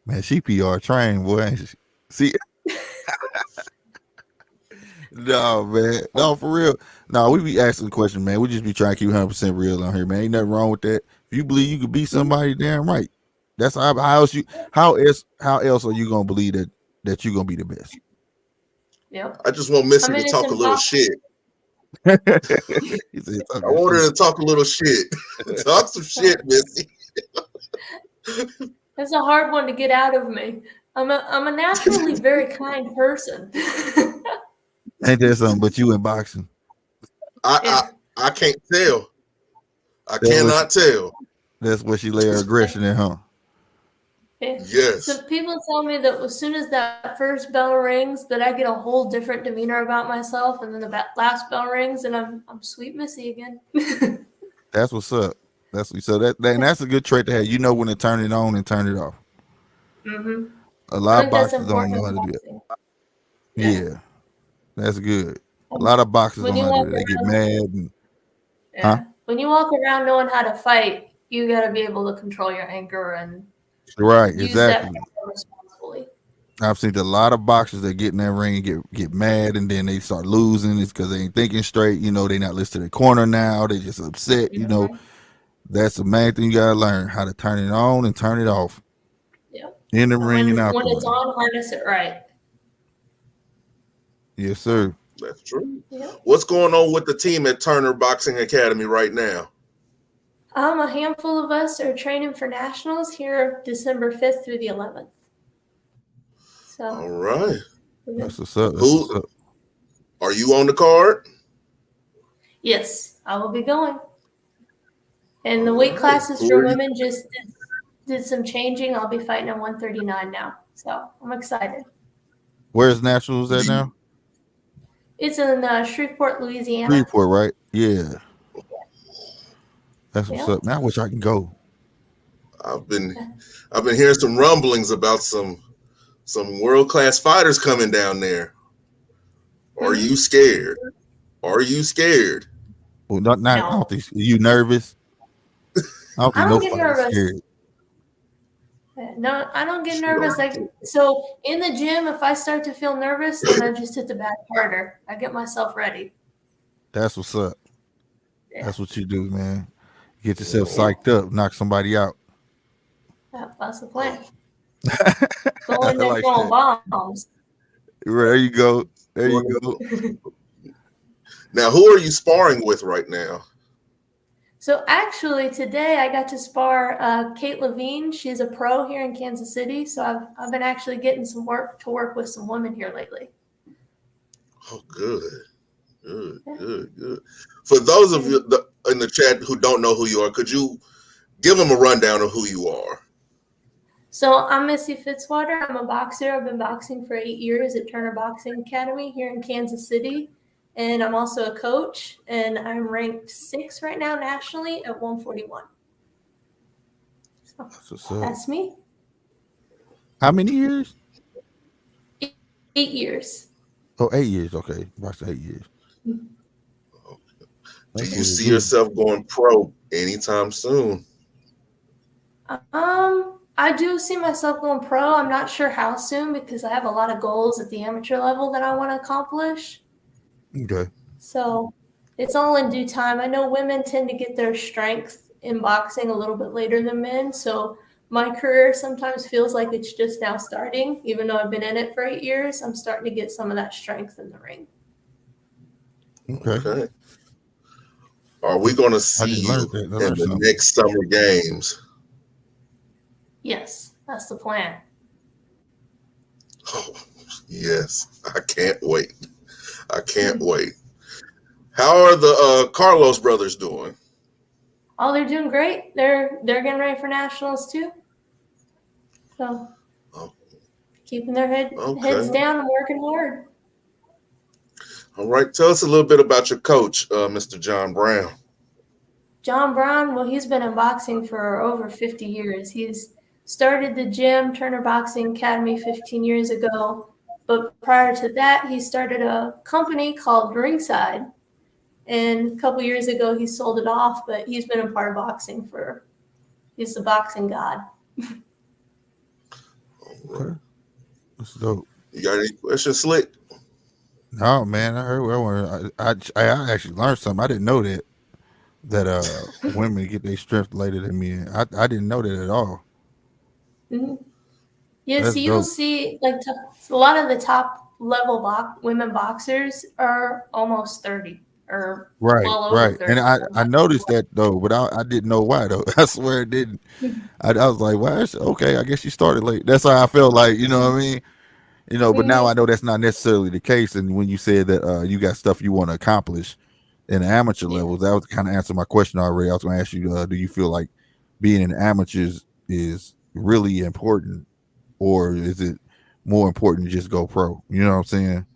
Man, she PR trained, boy. Ain't she? See, no, man. No, for real. No, we be asking the question, man. We just be trying to keep 100% real on here, man. Ain't nothing wrong with that. If you believe you could beat somebody, damn right. That's how else are you gonna believe that you're gonna be the best? Yep. I just want Missy I mean, to it's talk a little impossible. shit. He said, I want her to talk a little shit. Talk some shit, Missy. That's a hard one to get out of me. I'm a naturally very kind person. Ain't that something? But you in boxing. I can't tell. I That's cannot tell. That's where she lay her aggression in, huh? Yeah. Yes. So people tell me that as soon as that first bell rings, that I get a whole different demeanor about myself, and then the last bell rings, and I'm sweet Missy again. That's what's up. And that's a good trait to have. You know when to turn it on and turn it off. Mm-hmm. A I lot of think that's boxers don't important know how in to do that. boxing. Yeah, that's good. A lot of boxers When don't you know how to walk do that. They get around, mad and yeah. When you walk around knowing how to fight, you got to be able to control your anger and right, use that exactly. power responsibly. I've seen a lot of boxers that get in that ring and get mad, and then they start losing. It's because they ain't thinking straight. You know, they not listening to the corner now. They just upset. You know, that's the main thing you gotta learn: how to turn it on and turn it off. Yeah. In the ring and out When the it's ring. on, harness it right. Yes, sir. That's true. Yeah. What's going on with the team at Turner Boxing Academy right now? A handful of us are training for nationals here December 5th through the 11th. So, All right. That's what's up. Who are you on the card? yes, I will be going. And the All weight right. classes Who for are you- women just did some changing. I'll be fighting at 139 now. So I'm excited. Where's Nationals at now? It's in Shreveport, Louisiana. Shreveport, right? Yeah. That's what's Yeah. up. Now I wish I can go. I've been hearing some rumblings about some world-class fighters coming down there. Are you scared? Are you scared? Well, not I No. don't think are you nervous. I don't think I no don't get fighter's nervous. scared. No, I don't get She nervous. don't. So in the gym, if I start to feel nervous, then I just hit the bag harder. I get myself ready. That's what's up. Yeah. That's what you do, man. Get yourself psyched up, knock somebody out. That's the plan. Oh. Go in there like throwing that. bombs. There you go. There you go. Now, who are you sparring with right now? So actually, today I got to spar Kate Levine. She's a pro here in Kansas City. So I've been actually getting some work with some women here lately. Oh, good. For those of you in the chat who don't know who you are, could you give them a rundown of who you are? So I'm Missy Fitzwater. I'm a boxer. I've been boxing for 8 years at Turner Boxing Academy here in Kansas City. And I'm also a coach, and I'm ranked 6th right now nationally at 141. So that's me. How many years? 8 years. Oh, 8 years. Okay. Boxing 8 years. Do you see yourself going pro anytime soon? I do see myself going pro. I'm not sure how soon because I have a lot of goals at the amateur level that I want to accomplish. Okay. So it's all in due time. I know women tend to get their strength in boxing a little bit later than men. So my career sometimes feels like it's just now starting. Even though I've been in it for 8 years, I'm starting to get some of that strength in the ring. Okay. Are we going to see you in the next Summer Games? Yes, that's the plan. Oh, yes. I can't wait. I can't wait. How are the Carlos brothers doing? Oh, they're doing great. They're getting ready for nationals too. So keeping their heads down and working hard. All right. Tell us a little bit about your coach, Mr. John Brown. John Brown, well, he's been in boxing for over 50 years. He's started the gym, Turner Boxing Academy, 15 years ago. But prior to that, he started a company called Ringside. And a couple years ago, he sold it off, but he's been a part of boxing he's the boxing god. Okay. That's dope. You got any questions, Slick? No, man. I heard. I actually learned something. I didn't know that women get their strength later than men. I didn't know that at all. Mm-hmm. Yeah, That's so you'll dope. see like a lot of the top level women boxers are almost 30 or well over 30. And I noticed that though, but I didn't know why though. I swear it didn't. I was like, well, okay, I guess you started late. That's how I felt like, you know what I mean? You know, but now I know that's not necessarily the case. And when you said that you got stuff you want to accomplish in the amateur levels, that was kind of answer my question already. I was going to ask you, do you feel like being in amateurs is really important, or is it more important to just go pro? You know what I'm saying?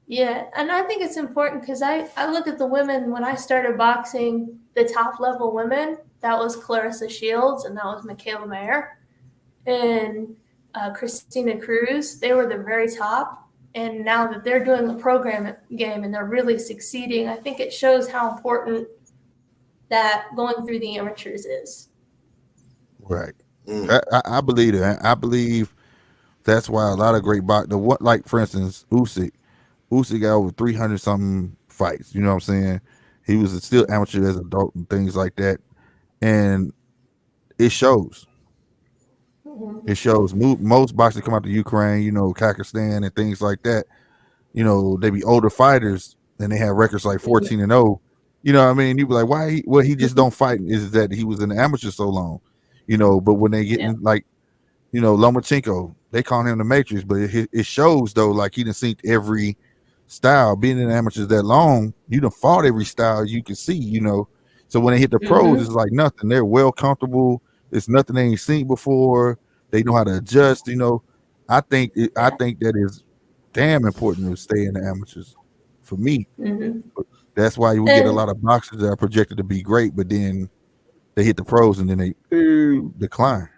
Yeah, and I think it's important because I look at the women when I started boxing, the top level women, that was Clarissa Shields and that was Michaela Mayer and Christina Cruz. They were the very top. And now that they're doing the program game and they're really succeeding, I think it shows how important that going through the amateurs is. Right. I believe that. I believe that's why a lot of great boxers, like for instance, Usyk got over 300 something fights. You know what I'm saying? He was still amateur as an adult and things like that, and it shows. It shows. Most boxers come out to Ukraine, you know, Kazakhstan and things like that. You know, they be older fighters and they have records like 14-0. You know what I mean? You be like, why? He just don't fight. Is that he was in the amateur so long? You know, but when they get in, like, you know, Lomachenko, they call him the Matrix, but it shows though, like he done seen every style. Being in amateurs that long, you done fought every style you can see, you know. So when they hit the pros, it's like nothing. They're well comfortable. It's nothing they ain't seen before. They know how to adjust, you know. I think that is damn important to stay in the amateurs for me. That's why we get a lot of boxers that are projected to be great, but then they hit the pros and then they decline.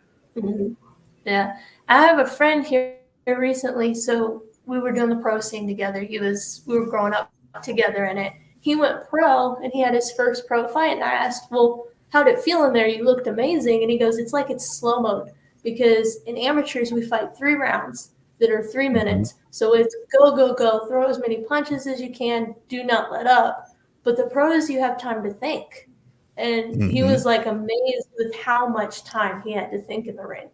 Yeah, I have a friend here recently. So we were doing the pro scene together. We were growing up together in it. He went pro and he had his first pro fight. And I asked, well, how'd it feel in there? You looked amazing. And he goes, it's like it's slow mode because in amateurs, we fight 3 rounds that are 3 minutes. So it's go, go, go, throw as many punches as you can. Do not let up. But the pros, you have time to think. And he was like amazed with how much time he had to think in the ring.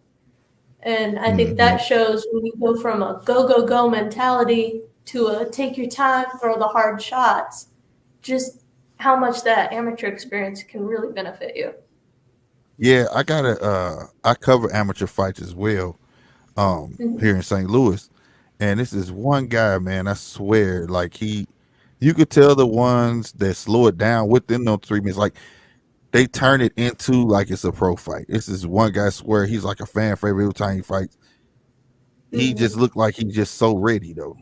And I think that shows when you go from a go, go, go mentality to a take your time, throw the hard shots, just how much that amateur experience can really benefit you. Yeah, I cover amateur fights as well here in St. Louis. And this is one guy, man, I swear, like you could tell the ones that slow it down within those 3 minutes, like they turn it into like it's a pro fight. This is one guy, I swear, he's like a fan favorite every time he fights. He just looked like he's just so ready though.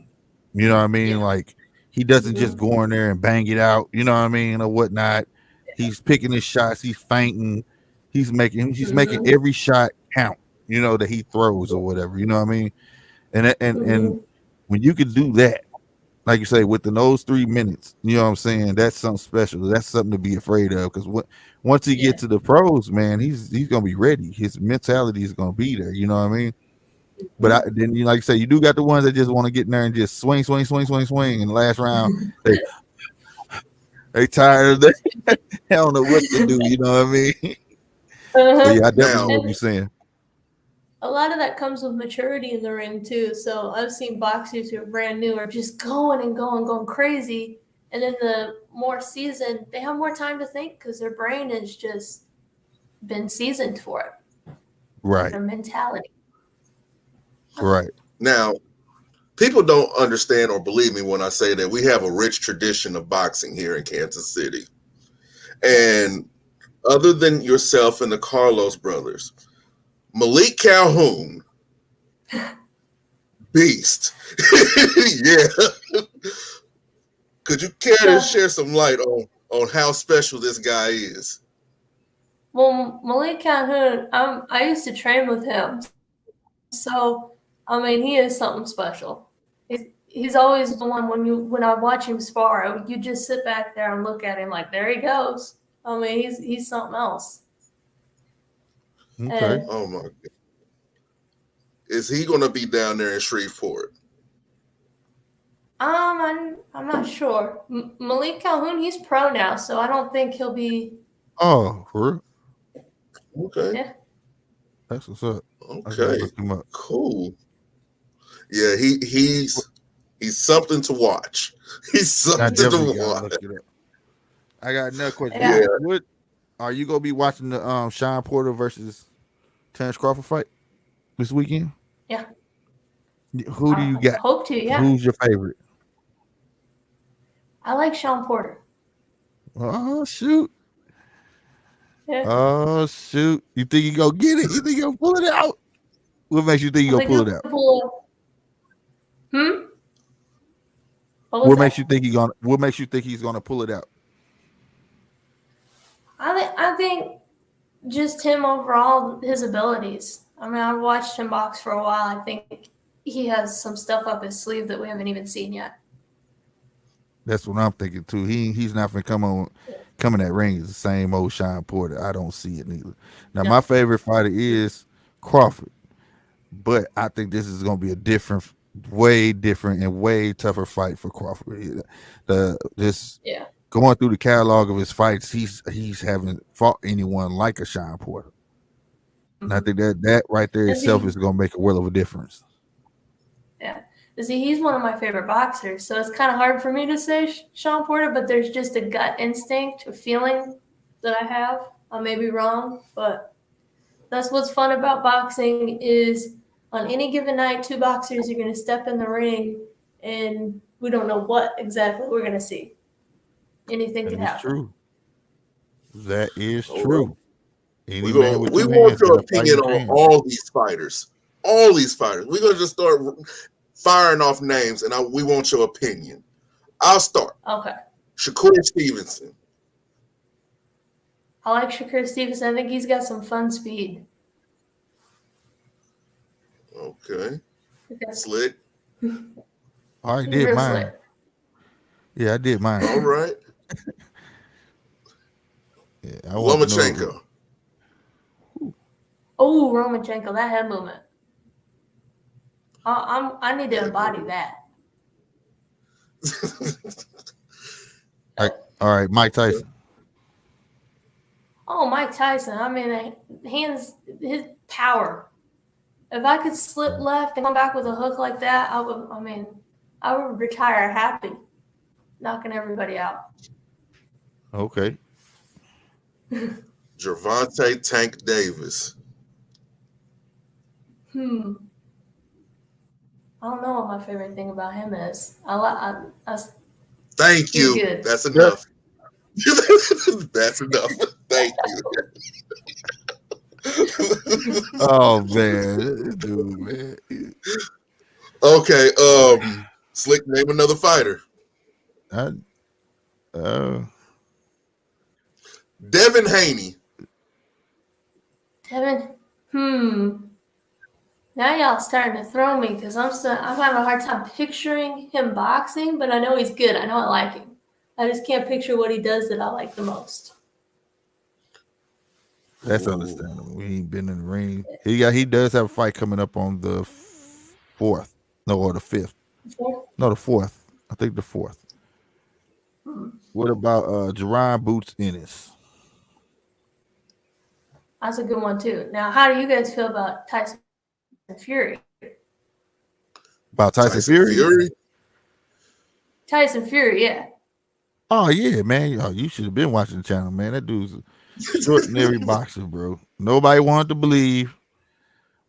You know what I mean? Like he doesn't just go in there and bang it out, you know what I mean, or whatnot. He's picking his shots, he's feinting, he's making every shot count, you know, that he throws or whatever, you know what I mean? And when you can do that, like you say, within those 3 minutes, you know what I'm saying? That's something special. That's something to be afraid of. Because once he gets to the pros, man, he's gonna be ready. His mentality is gonna be there. You know what I mean? But then, you like you say, you do got the ones that just want to get in there and just swing. In the last round, they tired of that. They don't know what to do. You know what I mean? But yeah, I definitely know what you're saying. a lot of that comes with maturity in the ring too. So I've seen boxers who are brand new are just going and going crazy, and then the more seasoned, they have more time to think because their brain has just been seasoned for it. Right. Their mentality. Right. Now, people don't understand or believe me when I say that we have a rich tradition of boxing here in Kansas City. And other than yourself and the Carlos brothers, Malik Calhoun, beast. Yeah. Could you care to share some light on how special this guy is? Well, Malik Calhoun, I used to train with him. So, I mean, he is something special. He's always the one when I watch him spar, you just sit back there and look at him like, there he goes. I mean, he's something else. Okay. Oh my God. Is he going to be down there in Shreveport? I'm not sure. Malik Calhoun, he's pro now, so I don't think he'll be. Oh, for real? Okay. Yeah. That's what's up. Okay. Look him up. Cool. Yeah, he's something to watch. He's something to watch. Look it up. I got another question. Yeah. What are you gonna be watching the Sean Porter versus Terrence Crawford fight this weekend? Yeah. Who do you got? Hope to, yeah. Who's your favorite? I like Sean Porter. Oh shoot. Yeah. Oh shoot. You think you gonna get it? You think you're gonna pull it out? What makes you think you're gonna pull it out? What makes you think he's gonna pull it out? I think just him overall, his abilities. I mean, I've watched him box for a while. I think he has some stuff up his sleeve that we haven't even seen yet. That's what I'm thinking too. He's not gonna come in that ring as the same old Sean Porter. I don't see it neither. Now my favorite fighter is Crawford, but I think this is gonna be a way different and way tougher fight for Crawford. Going through the catalog of his fights, he's haven't fought anyone like a Sean Porter. And I think that right there itself is gonna make a world of a difference. Yeah. See, he's one of my favorite boxers, so it's kind of hard for me to say Sean Porter, but there's just a gut instinct, a feeling that I have. I may be wrong, but that's what's fun about boxing is on any given night, two boxers are going to step in the ring, and we don't know what exactly we're going to see. Anything can happen. True. That is true. We want your opinion on all these fighters. All these fighters. We're going to just start firing off names, and we want your opinion. I'll start. Okay. Shakur Stevenson. I like Shakur Stevenson. I think he's got some fun speed. Okay. Slick. I already did mine. Slick. Yeah, I did mine. All right. Lomachenko. Oh, Lomachenko, that head movement. I need to embody that. All right, Mike Tyson. Oh, Mike Tyson. I mean, his power. If I could slip left and come back with a hook like that, I would retire happy, knocking everybody out. Okay. Gervonta Tank Davis. I don't know what my favorite thing about him is. Thank you. Good. That's enough. That's enough. Thank you. Oh man, dude, man. Okay, Slick, name another fighter. Devin Haney. Devin. Now y'all starting to throw me because I'm having a hard time picturing him boxing, but I know he's good. I know I like him. I just can't picture what he does that I like the most. That's understandable. He ain't been in the ring. He does have a fight coming up on the 4th. No, or the 5th. No, the 4th. I think the 4th. What about Jerron Boots Ennis? That's a good one too. Now, how do you guys feel about Tyson Fury. About Tyson Fury? Tyson Fury, yeah. Oh yeah, man. Oh, you should have been watching the channel, man. That dude's an extraordinary boxer, bro. Nobody wanted to believe,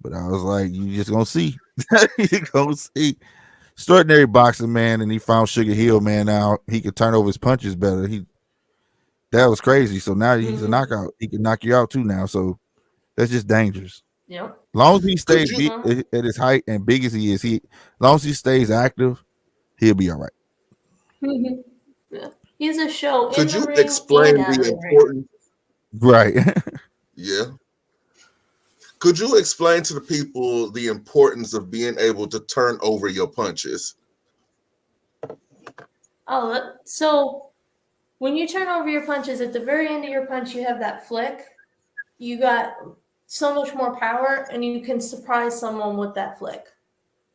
but I was like, you just gonna see. You gonna see. Extraordinary boxer, man, and he found Sugar Hill, man. Now he can turn over his punches better. That was crazy. So now he's a knockout. He can knock you out too now. So that's just dangerous. Yep. As long as he stays big at his height and big as he is, as long as he stays active, he'll be all right. Mm-hmm. Yeah. He's a show. Could you explain the importance? Right. Yeah. Could you explain to the people the importance of being able to turn over your punches? Oh, so when you turn over your punches, at the very end of your punch, you have that flick. You got so much more power, and you can surprise someone with that flick.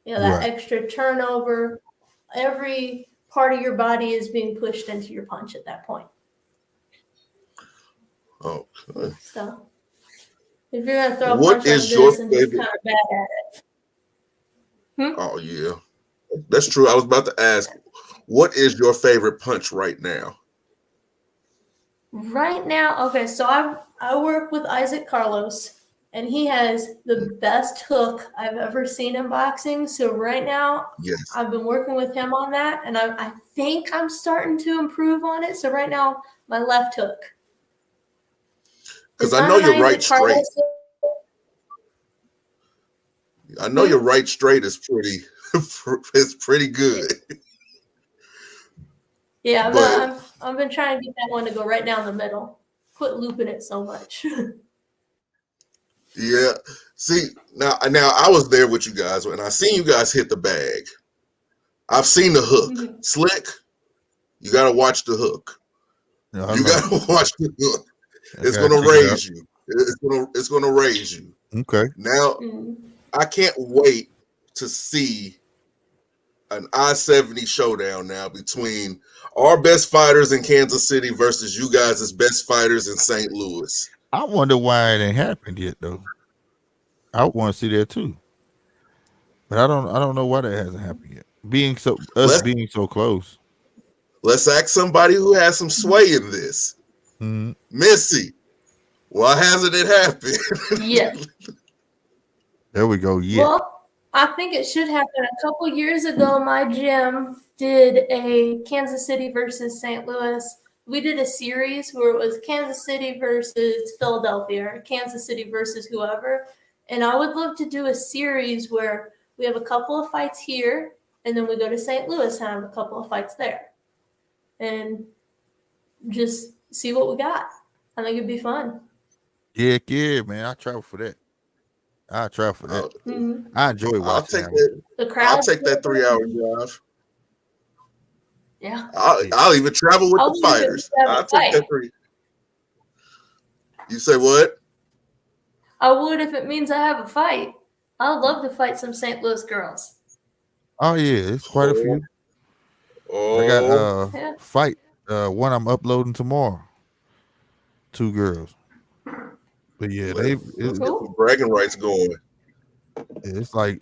You know, that extra turnover. Every part of your body is being pushed into your punch at that point. Okay. So if you're gonna throw a What punch is like your this and just kind of bad at it. Oh yeah, that's true. I was about to ask, what is your favorite punch right now? Right now, okay, so I work with Isaac Carlos, and he has the best hook I've ever seen in boxing. So right now, I've been working with him on that, and I think I'm starting to improve on it. So right now, my left hook. Because I know you're right straight. I know your right straight is pretty good. Yeah, I've been trying to get that one to go right down the middle. Quit looping it so much. Yeah. See, now I was there with you guys and I seen you guys hit the bag. I've seen the hook. Mm-hmm. Slick, you gotta watch the hook. No, you gotta watch the hook. It's gonna raise you. It's gonna raise you. Okay. Now I can't wait to see an I-70 showdown now between our best fighters in Kansas City versus you guys as best fighters in St. Louis. I wonder why it ain't happened yet, though. I want to see that too, but I don't know why that hasn't happened yet. Being so close. Let's ask somebody who has some sway in this. Mm-hmm. Missy, why hasn't it happened? Yeah. There we go. Yeah. Well, I think it should happen. A couple years ago, my gym did a Kansas City versus St. Louis. We did a series where it was Kansas City versus Philadelphia, or Kansas City versus whoever. And I would love to do a series where we have a couple of fights here, and then we go to St. Louis and have a couple of fights there. And just see what we got. I think it'd be fun. Yeah, man. I travel for that. Mm-hmm. I enjoy watching I'll take that 3-hour drive. Yeah. I'll even travel with the fighters. I'll take that 3. You say what? I would if it means I have a fight. I'd love to fight some St. Louis girls. Oh yeah, it's quite a few. I got fight. One I'm uploading tomorrow. 2 girls. But yeah, cool. Bragging rights going. It's like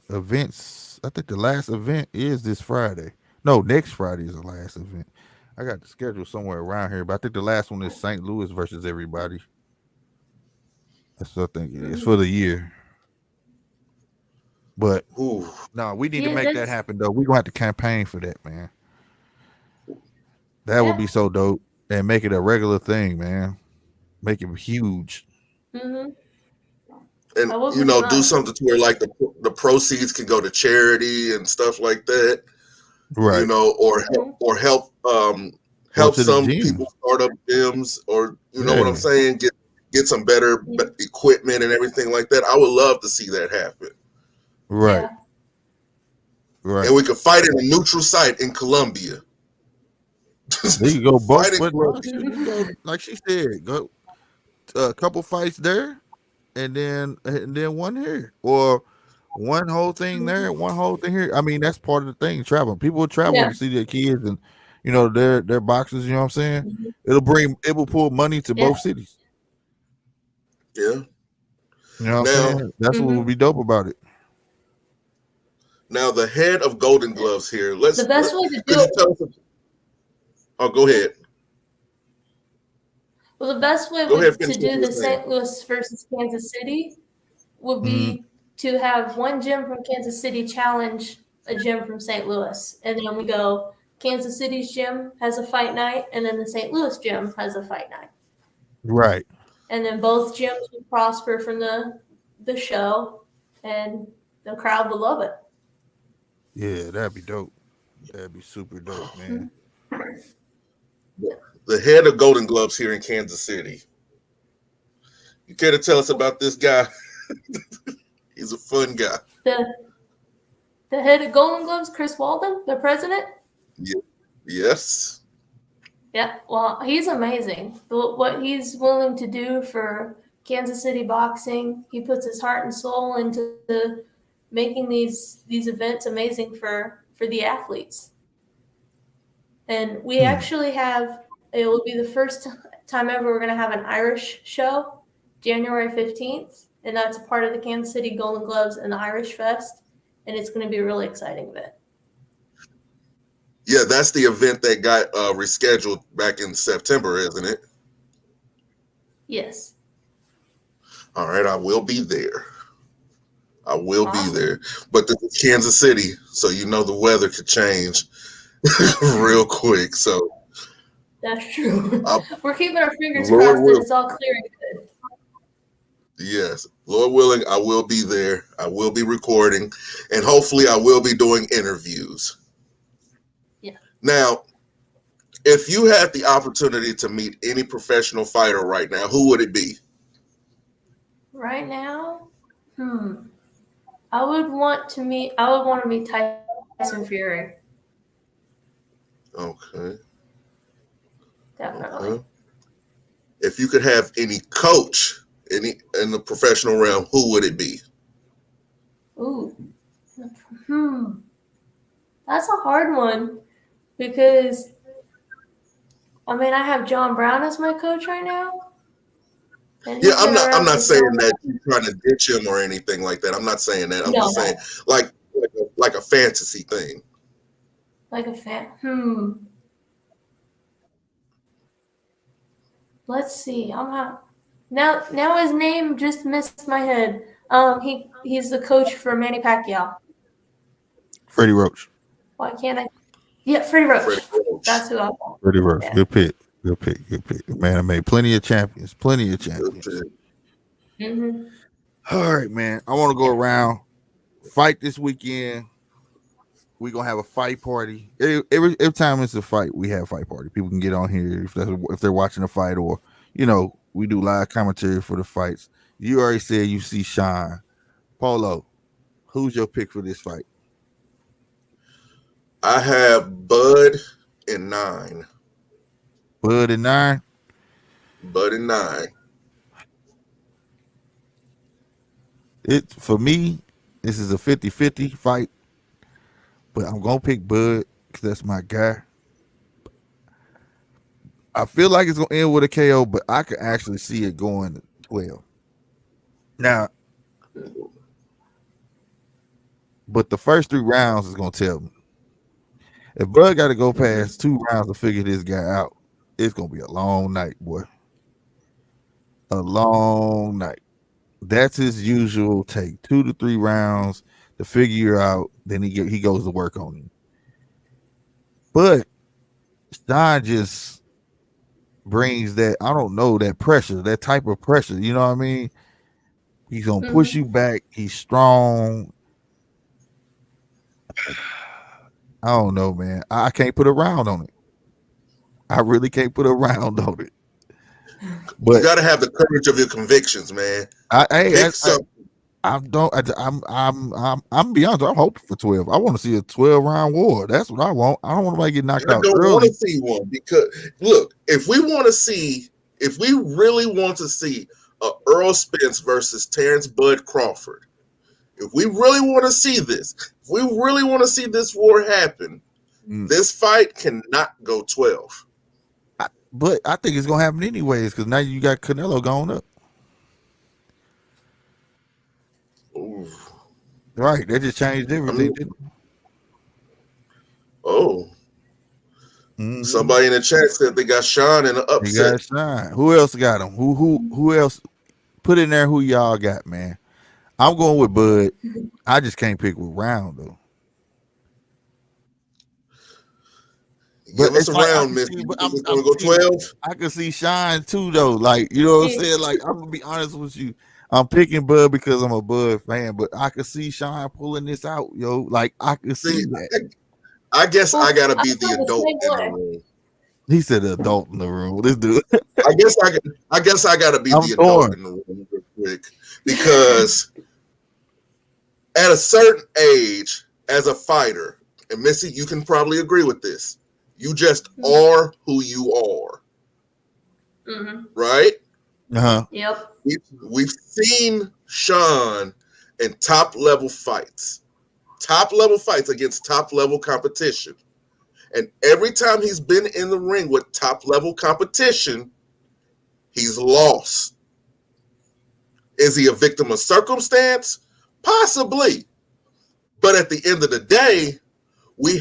events. I think the last event is this Friday. No, next Friday is the last event. I got the schedule somewhere around here, but I think the last one is St. Louis versus everybody. That's what I think it is for the year. But no, we need to make that happen though. We're gonna have to campaign for that, man. That would be so dope. And make it a regular thing, man. Make it huge. Mm-hmm. And do something to where like the proceeds can go to charity and stuff like that. Right. Or help some people start up gyms, or know what I'm saying, get some better equipment and everything like that. I would love to see that happen. Right. Yeah. Right. And we could fight in a neutral site in Colombia. There you go, both. Like she said, go a couple fights there, and then one here, or one whole thing there, one whole thing here. I mean, that's part of the thing. Traveling, people will travel to see their kids, and their boxers. You know what I'm saying? Mm-hmm. It will pull money to both cities. Yeah. You know what I'm Now, saying? That's what would be dope about it. now the head of Golden Gloves here. The best way to could do you it. tell us? Oh, go ahead. Well, the best way Go ahead. to Finish what do you the were saying. St. Louis versus Kansas City would Mm-hmm. be to have one gym from Kansas City challenge a gym from St. Louis, and then we go. Kansas City's gym has a fight night, and then the St. Louis gym has a fight night. Right. And then both gyms would prosper from the show, and the crowd would love it. Yeah, that'd be dope. That'd be super dope, man. The head of Golden Gloves here in Kansas City. You care to tell us about this guy? He's a fun guy. The head of Golden Gloves, Chris Walden, the president. Yes. Yeah, well, he's amazing. What he's willing to do for Kansas City boxing, he puts his heart and soul into making these events amazing for the athletes. And we actually have, it will be the first time ever we're going to have an Irish show, January 15th, and that's a part of the Kansas City Golden Gloves and the Irish Fest, and it's going to be a really exciting event. Yeah, that's the event that got rescheduled back in September, isn't it? Yes. All right, I will be there. I will Awesome. be there. But this is Kansas City, so you know the weather could change real quick. So That's true. We're keeping our fingers Lord crossed will. that it's all clear and good. Yes, Lord willing, I will be there. I will be recording, and hopefully I will be doing interviews. Yeah. Now, if you had the opportunity to meet any professional fighter right now, who would it be? Right now, I would want to meet Tyson Fury. Okay. Definitely. If you could have any coach in the professional realm, who would it be? Ooh. That's a hard one because I have John Brown as my coach right now. And Yeah, he's been I'm around not for saying so that you're trying to ditch him or anything like that. I'm not saying that. I'm No, just saying like a fantasy thing. like a fan. Let's see. Now his name just missed my head. He's the coach for Manny Pacquiao. Freddie Roach. Why can't I? Yeah, Freddie Roach. Freddie Roach. That's who I want. Freddie Roach. Yeah. Good pick. Good pick. Good pick. Man, I made plenty of champions. Plenty of Good champions. pick. Mm-hmm. All right, man. I want to go around. Fight this weekend. We're gonna have a fight party. Every time it's a fight, we have a fight party. People can get on here if they're watching a fight, or we do live commentary for the fights. You already said you see Sean. Polo, who's your pick for this fight? I have Bud in 9. Bud and 9. Bud in 9. For me, this is a 50-50 fight, but I'm gonna pick Bud because that's my guy. I feel like it's gonna end with a KO, but I could actually see it going 12. Now, but the first 3 rounds is gonna tell me. If Bud got to go past 2 rounds to figure this guy out, it's gonna be a long night, boy. A long night. That's his usual take. 2 to 3 rounds to figure out. Then he goes to work on him. But Stein just brings that, I don't know, that pressure, that type of pressure. You know what I mean? He's gonna push you back. He's strong. I don't know, man. I can't put a round on it. I really can't put a round on it. But you got to have the courage of your convictions, man. I'm be honest. I'm hoping for 12. I want to see a 12-round war. That's what I want. I don't want nobody to get knocked out I don't early. want to see one because look, if we really want to see a Earl Spence versus Terrence Bud Crawford, if we really want to see this, if we really want to see this war happen, this fight cannot go 12. But I think it's gonna happen anyways because now you got Canelo going up. Ooh. Right, they just changed everything. Oh. Mm-hmm. Somebody in the chat said they got Sean in an They got upset. Shine. Who else got him? Who else? Put in there who y'all got, man. I'm going with Bud. I just can't pick with Round though. But Give us it's a like I round, can Miss. see, You but just want to go 12? I can see Shine too though. Like, you know what I'm saying? Like, I'm gonna be honest with you. I'm picking Bud because I'm a Bud fan, but I could see Shine pulling this out, yo. Like, I could see that. I guess I gotta be I the feel the adult same in the way. room. He said the adult in the room. This dude. I guess I gotta be I'm the adult torn. in the room real quick, because at a certain age, as a fighter, and Missy, you can probably agree with this. You just are who you are, right? Uh-huh. Yep. We've seen Sean in top level fights against top level competition. And every time he's been in the ring with top level competition, he's lost. Is he a victim of circumstance? Possibly. But at the end of the day, we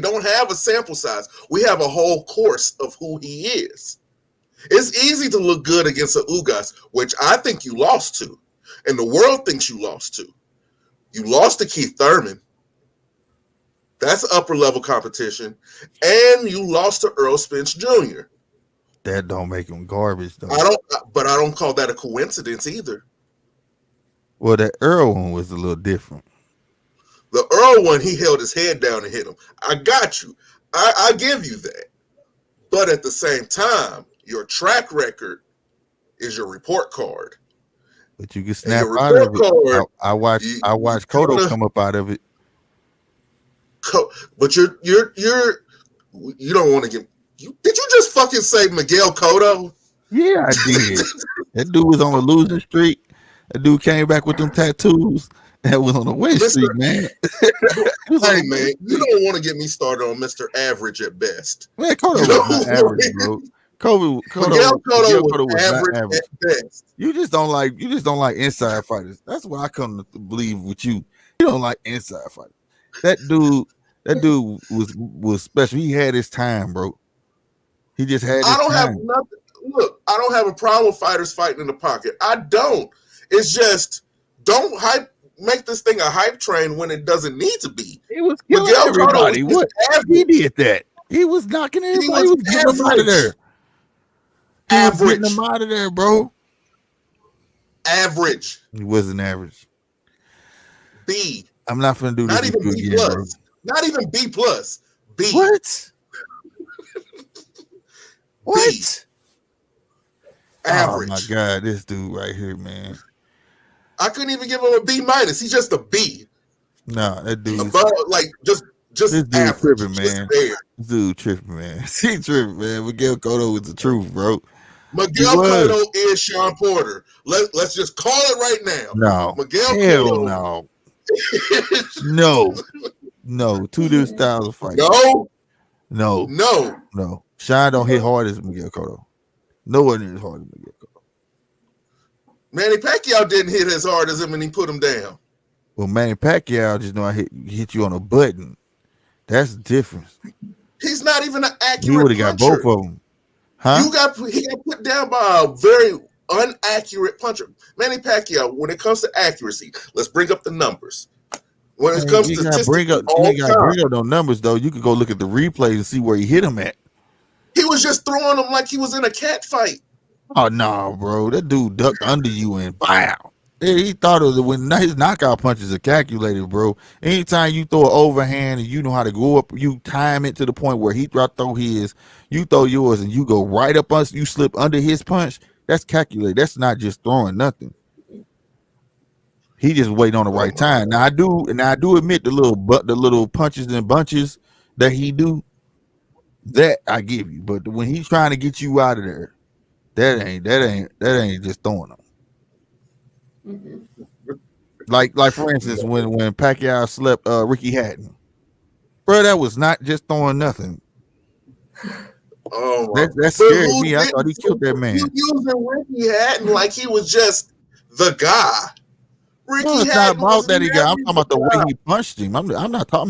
don't have a sample size. We have a whole course of who he is. It's easy to look good against a Ugas, which I think you lost to, and the world thinks you lost to. You lost to Keith Thurman. That's upper level competition. And you lost to Earl Spence Jr. That don't make him garbage though. I don't call that a coincidence either. Well, that Earl one was a little different. The Earl one, he held his head down and hit him. I got you. I give you that. But at the same time, your track record is your report card. But you can snap out of it. I watched Cotto come up out of it. But you don't want to get. Did you just fucking say Miguel Cotto? Yeah, I did. That dude was on a losing streak. That dude came back with them tattoos. That was on the win streak, man. Hey, man, you don't want to get me started on Mr. Average at best. Man, Cotto was not average, bro. Miguel Cotto was average at best. You just don't like inside fighters. That's what I come to believe with you. You don't like inside fighters. That dude was special. He had his time, bro. He just had his time. I don't have a problem with fighters fighting in the pocket. I don't. It's just, don't make this thing a hype train when it doesn't need to be. He was killing everybody. What? He did that. He was knocking everybody. He was getting them out of there. Average. Getting them out of there, bro. Average. He wasn't average. B. I'm not gonna do this. Not even B plus. Bro. Not even B plus. B. What? What? B. Average. Oh my god, this dude right here, man. I couldn't even give him a B minus. He's just a B. Nah, that dude. Just this dude average. Tripping, man. This dude tripping, man. He tripping, man. Miguel Cotto is the truth, bro. Miguel Cotto is Sean Porter. Let's just call it right now. No. Miguel Cotto. No. No. Two different styles of fighting. No. Sean don't hit hard as Miguel Cotto. No one hit as hard as Miguel Cotto. Manny Pacquiao didn't hit as hard as him and he put him down. Well, Manny Pacquiao just know I hit you on a button. That's the difference. He's not even an accurate He would have got both of them. Huh? He got put down by a very inaccurate puncher. Manny Pacquiao, when it comes to accuracy, let's bring up the numbers. When it comes to statistics, bring up those numbers though. You could go look at the replays and see where he hit him at. He was just throwing him like he was in a cat fight. Oh no, bro! That dude ducked under you and bow. He thought of it when his knockout punches are calculated, bro. Anytime you throw an overhand and you know how to go up, you time it to the point where he throw his, you throw yours, and you go right up us. You slip under his punch. That's calculated. That's not just throwing nothing. He just waiting on the right time. Now I do admit the little punches and bunches that he do. That I give you, but when he's trying to get you out of there, that ain't just throwing them. Mm-hmm. Like for instance, when Pacquiao slept Ricky Hatton, bro, that was not just throwing nothing. Oh, that scared me. I thought he killed that man. You using Ricky Hatton like he was just the guy. Ricky No, it's not Hatton about was that he got. I'm never talking about the way the he punched him. I'm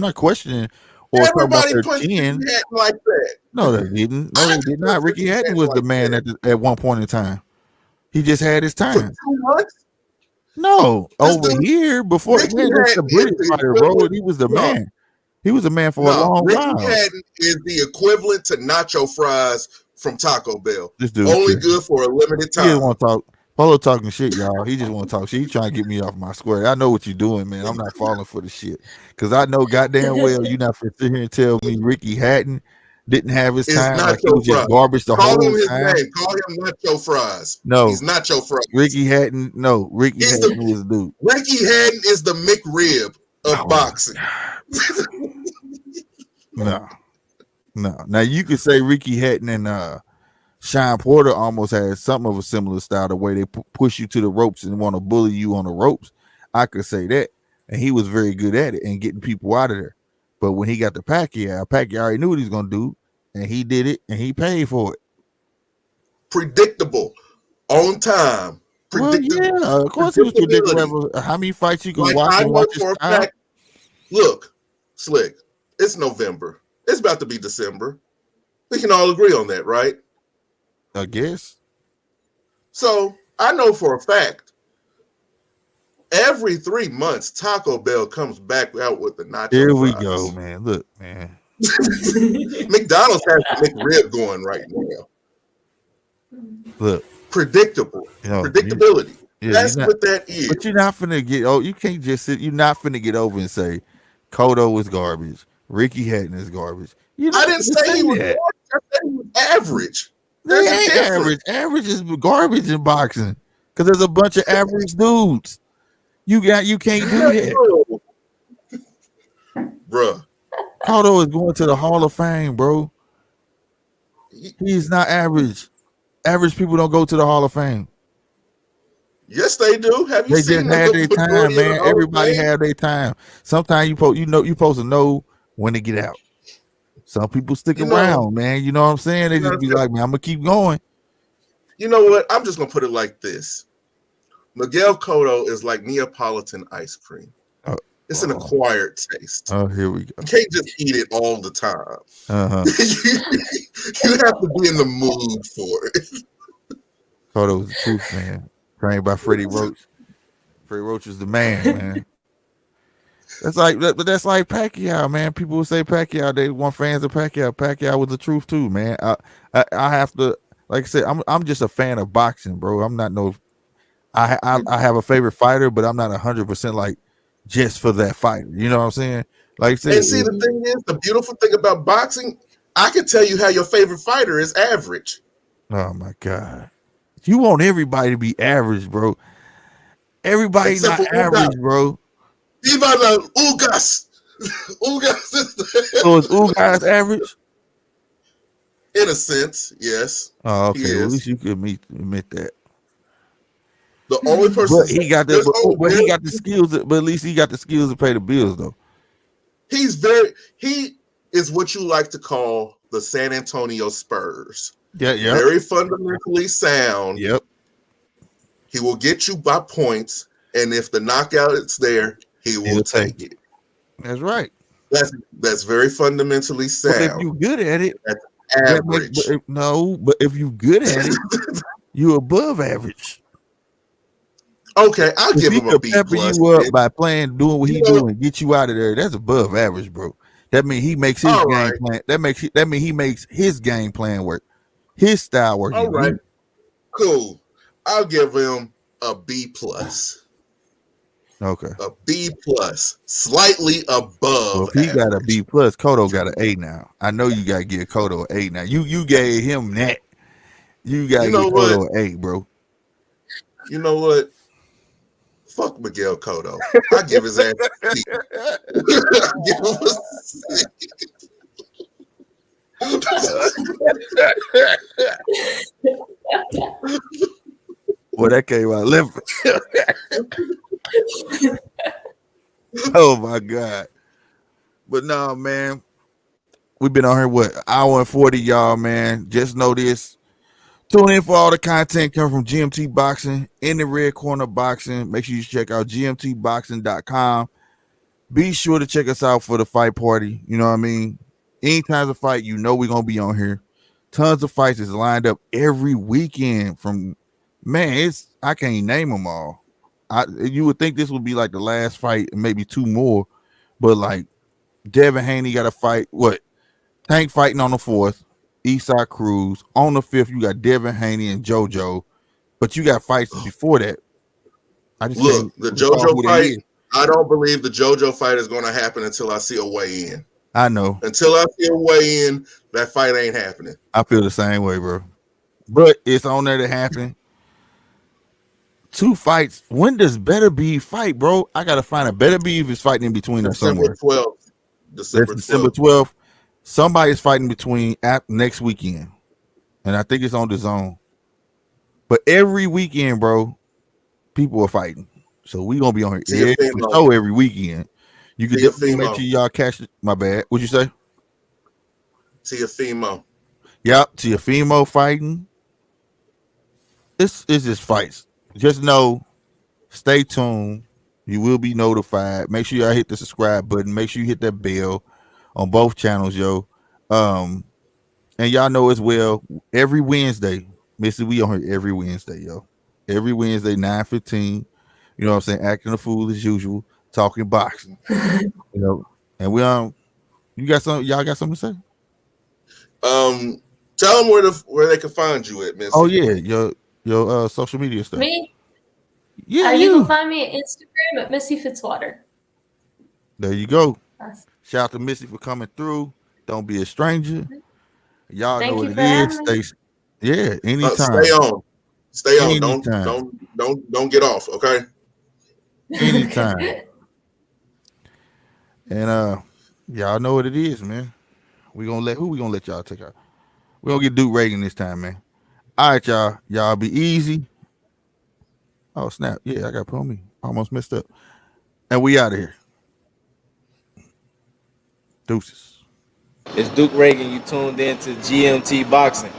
not questioning or talking about Everybody their punched Ricky chin. Hatton like that. No, they didn't. No, I they did not. punched Ricky Hatton Hatton was the like man that. at one point in time. He just had his For time. 2 months. No, This over dude, here before Ricky man, that's the Hatton is British the fighter, bro. equivalent. He was the No, man. He was a man for a no. long Ricky while. Hatton is the equivalent to nacho fries from Taco Bell. This dude Only tripping. good for a limited He just time. want to talk. Polo talking shit, y'all. He just want to talk shit. He trying to get me off my square. I know what you're doing, man. I'm not falling for the shit because I know goddamn well you're not finna sit here and tell me Ricky Hatton didn't have his Is time like he nacho was just fries. garbage the Call him whole his time. name. Call him Nacho Fries. No, He's Nacho Fries. Ricky Hatton. No, Ricky He's Hatton the was the dude. Ricky Hatton is the McRib of Oh, boxing. No. Now you could say Ricky Hatton and Sean Porter almost had something of a similar style, the way they push you to the ropes and want to bully you on the ropes. I could say that, and he was very good at it and getting people out of there. But when he got to Pacquiao already knew what he was gonna do, and he did it, and he paid for it. Predictable, on time. Well, yeah, of course he was predictable. How many fights you can Like watch I and know watch his for a style? fact. Look, Slick. It's November. It's about to be December. We can all agree on that, right? I guess. So I know for a fact, every 3 months, Taco Bell comes back out with the nacho Here we fries. go, man. Look, man. McDonald's has the McRib going right now. Look, Predictable. Predictability. That's what that is. But you're not finna get. Oh, you can't just sit. You're not finna get over and say Cotto is garbage. Ricky Hatton is garbage. I didn't say he was garbage. I said he was average. There's a difference. Average. Average is garbage in boxing because there's a bunch of average dudes. You can't do that, bruh. Cotto is going to the Hall of Fame, bro. He's not average. Average people don't go to the Hall of Fame. Yes, they do. Have you They seen just had their time, man. Everybody have their time. Sometimes you're supposed to know when to get out. Some people stick around, man. You know what I'm saying? They just be like, man, I'm gonna keep going. You know what? I'm just gonna put it like this. Miguel Cotto is like Neapolitan ice cream. It's an acquired taste. Oh, here we go. You can't just eat it all the time. Uh-huh. You have to be in the mood for it. Cotto was the truth, man. Trained by Freddie Roach. Freddie Roach is the man, man. That's like Pacquiao, man. People will say Pacquiao. They want fans of Pacquiao. Pacquiao was the truth too, man. I have to, like I said, I'm just a fan of boxing, bro. I'm not no. I have a favorite fighter, but I'm not 100% like just for that fighter. You know what I'm saying? Like I said, and see, the thing is, the beautiful thing about boxing, I can tell you how your favorite fighter is average. Oh my God. You want everybody to be average, bro. Everybody's not average, bro. Even Ugas. Ugas is So is Ugas average? In a sense, yes. Oh, okay. Well, at least you could admit that. The only person, but he got he got the skills. But at least he got the skills to pay the bills, though. He is what you like to call the San Antonio Spurs. Yeah. Very fundamentally sound. Yep. He will get you by points, and if the knockout is there, he'll take it. That's right. That's very fundamentally sound. But if you're good at it, that's average. But if you're good at it, you're above average. Okay, I'll give him a B+. Pepper you up by doing what he doing, and get you out of there. That's above average, bro. That means he makes his game plan. That means he makes his game plan work, his style work. All right, cool. I'll give him a B+. Okay, a B+, slightly above. Well, if he got a B+, Cotto got an A now. I know you gotta give Cotto an A now. You gave him that. You gotta give Cotto an A, bro. You know what? Fuck Miguel Cotto. I give his ass a C. Well, that came out left. Oh my God. But no, man. We've been on here, what, hour and 40, y'all, man. Just know this. Tune in for all the content coming from GMT Boxing in the Red Corner Boxing. Make sure you check out gmtboxing.com. Be sure to check us out for the fight party. You know what I mean? Anytime's a fight, you know we're going to be on here. Tons of fights is lined up every weekend from, man, I can't name them all. You would think this would be like the last fight and maybe two more, but like Devin Haney got a fight. What? Tank fighting on the 4th. Eastside Cruz. On the 5th, you got Devin Haney and JoJo. But you got fights before that. I just Look, the recall who JoJo they fight, is. I don't believe the JoJo fight is going to happen until I see a weigh-in. I know. Until I see a weigh-in, that fight ain't happening. I feel the same way, bro. But it's on there to happen. 2 fights. When does Better Be fight, bro? I got to find a Better Be if it's fighting in between them somewhere. December 12th. 12th. Somebody's fighting between next weekend. And I think it's on the zone. But every weekend, bro, people are fighting. So we gonna be on here every weekend. You can definitely make sure y'all catch it. My bad. What'd you say? Teofimo. Yep, Teofimo fighting. It's just fights. Just know, stay tuned. You will be notified. Make sure y'all hit the subscribe button. Make sure you hit that bell on both channels, yo. And y'all know as well, every Wednesday, Missy, we on here every Wednesday, yo. Every Wednesday, 9:15. You know what I'm saying? Acting a fool as usual, talking boxing. You know, and y'all got something to say? Tell them where they can find you at, Missy. Oh yeah, your social media stuff. Me? Yeah, you can find me at Instagram at Missy Fitzwater. There you go. Awesome. Shout out to Missy for coming through. Don't be a stranger. Y'all Thank know you what for it is. Anytime. Stay on. Anytime. Don't get off, okay? Anytime. And y'all know what it is, man. Who we gonna let y'all take out? We're gonna get Duke Reagan this time, man. All right, y'all. Y'all be easy. Oh, snap. Yeah, I got put on me. Almost messed up. And we out of here. Deuces. It's Duke Reagan. You tuned in to GMT Boxing.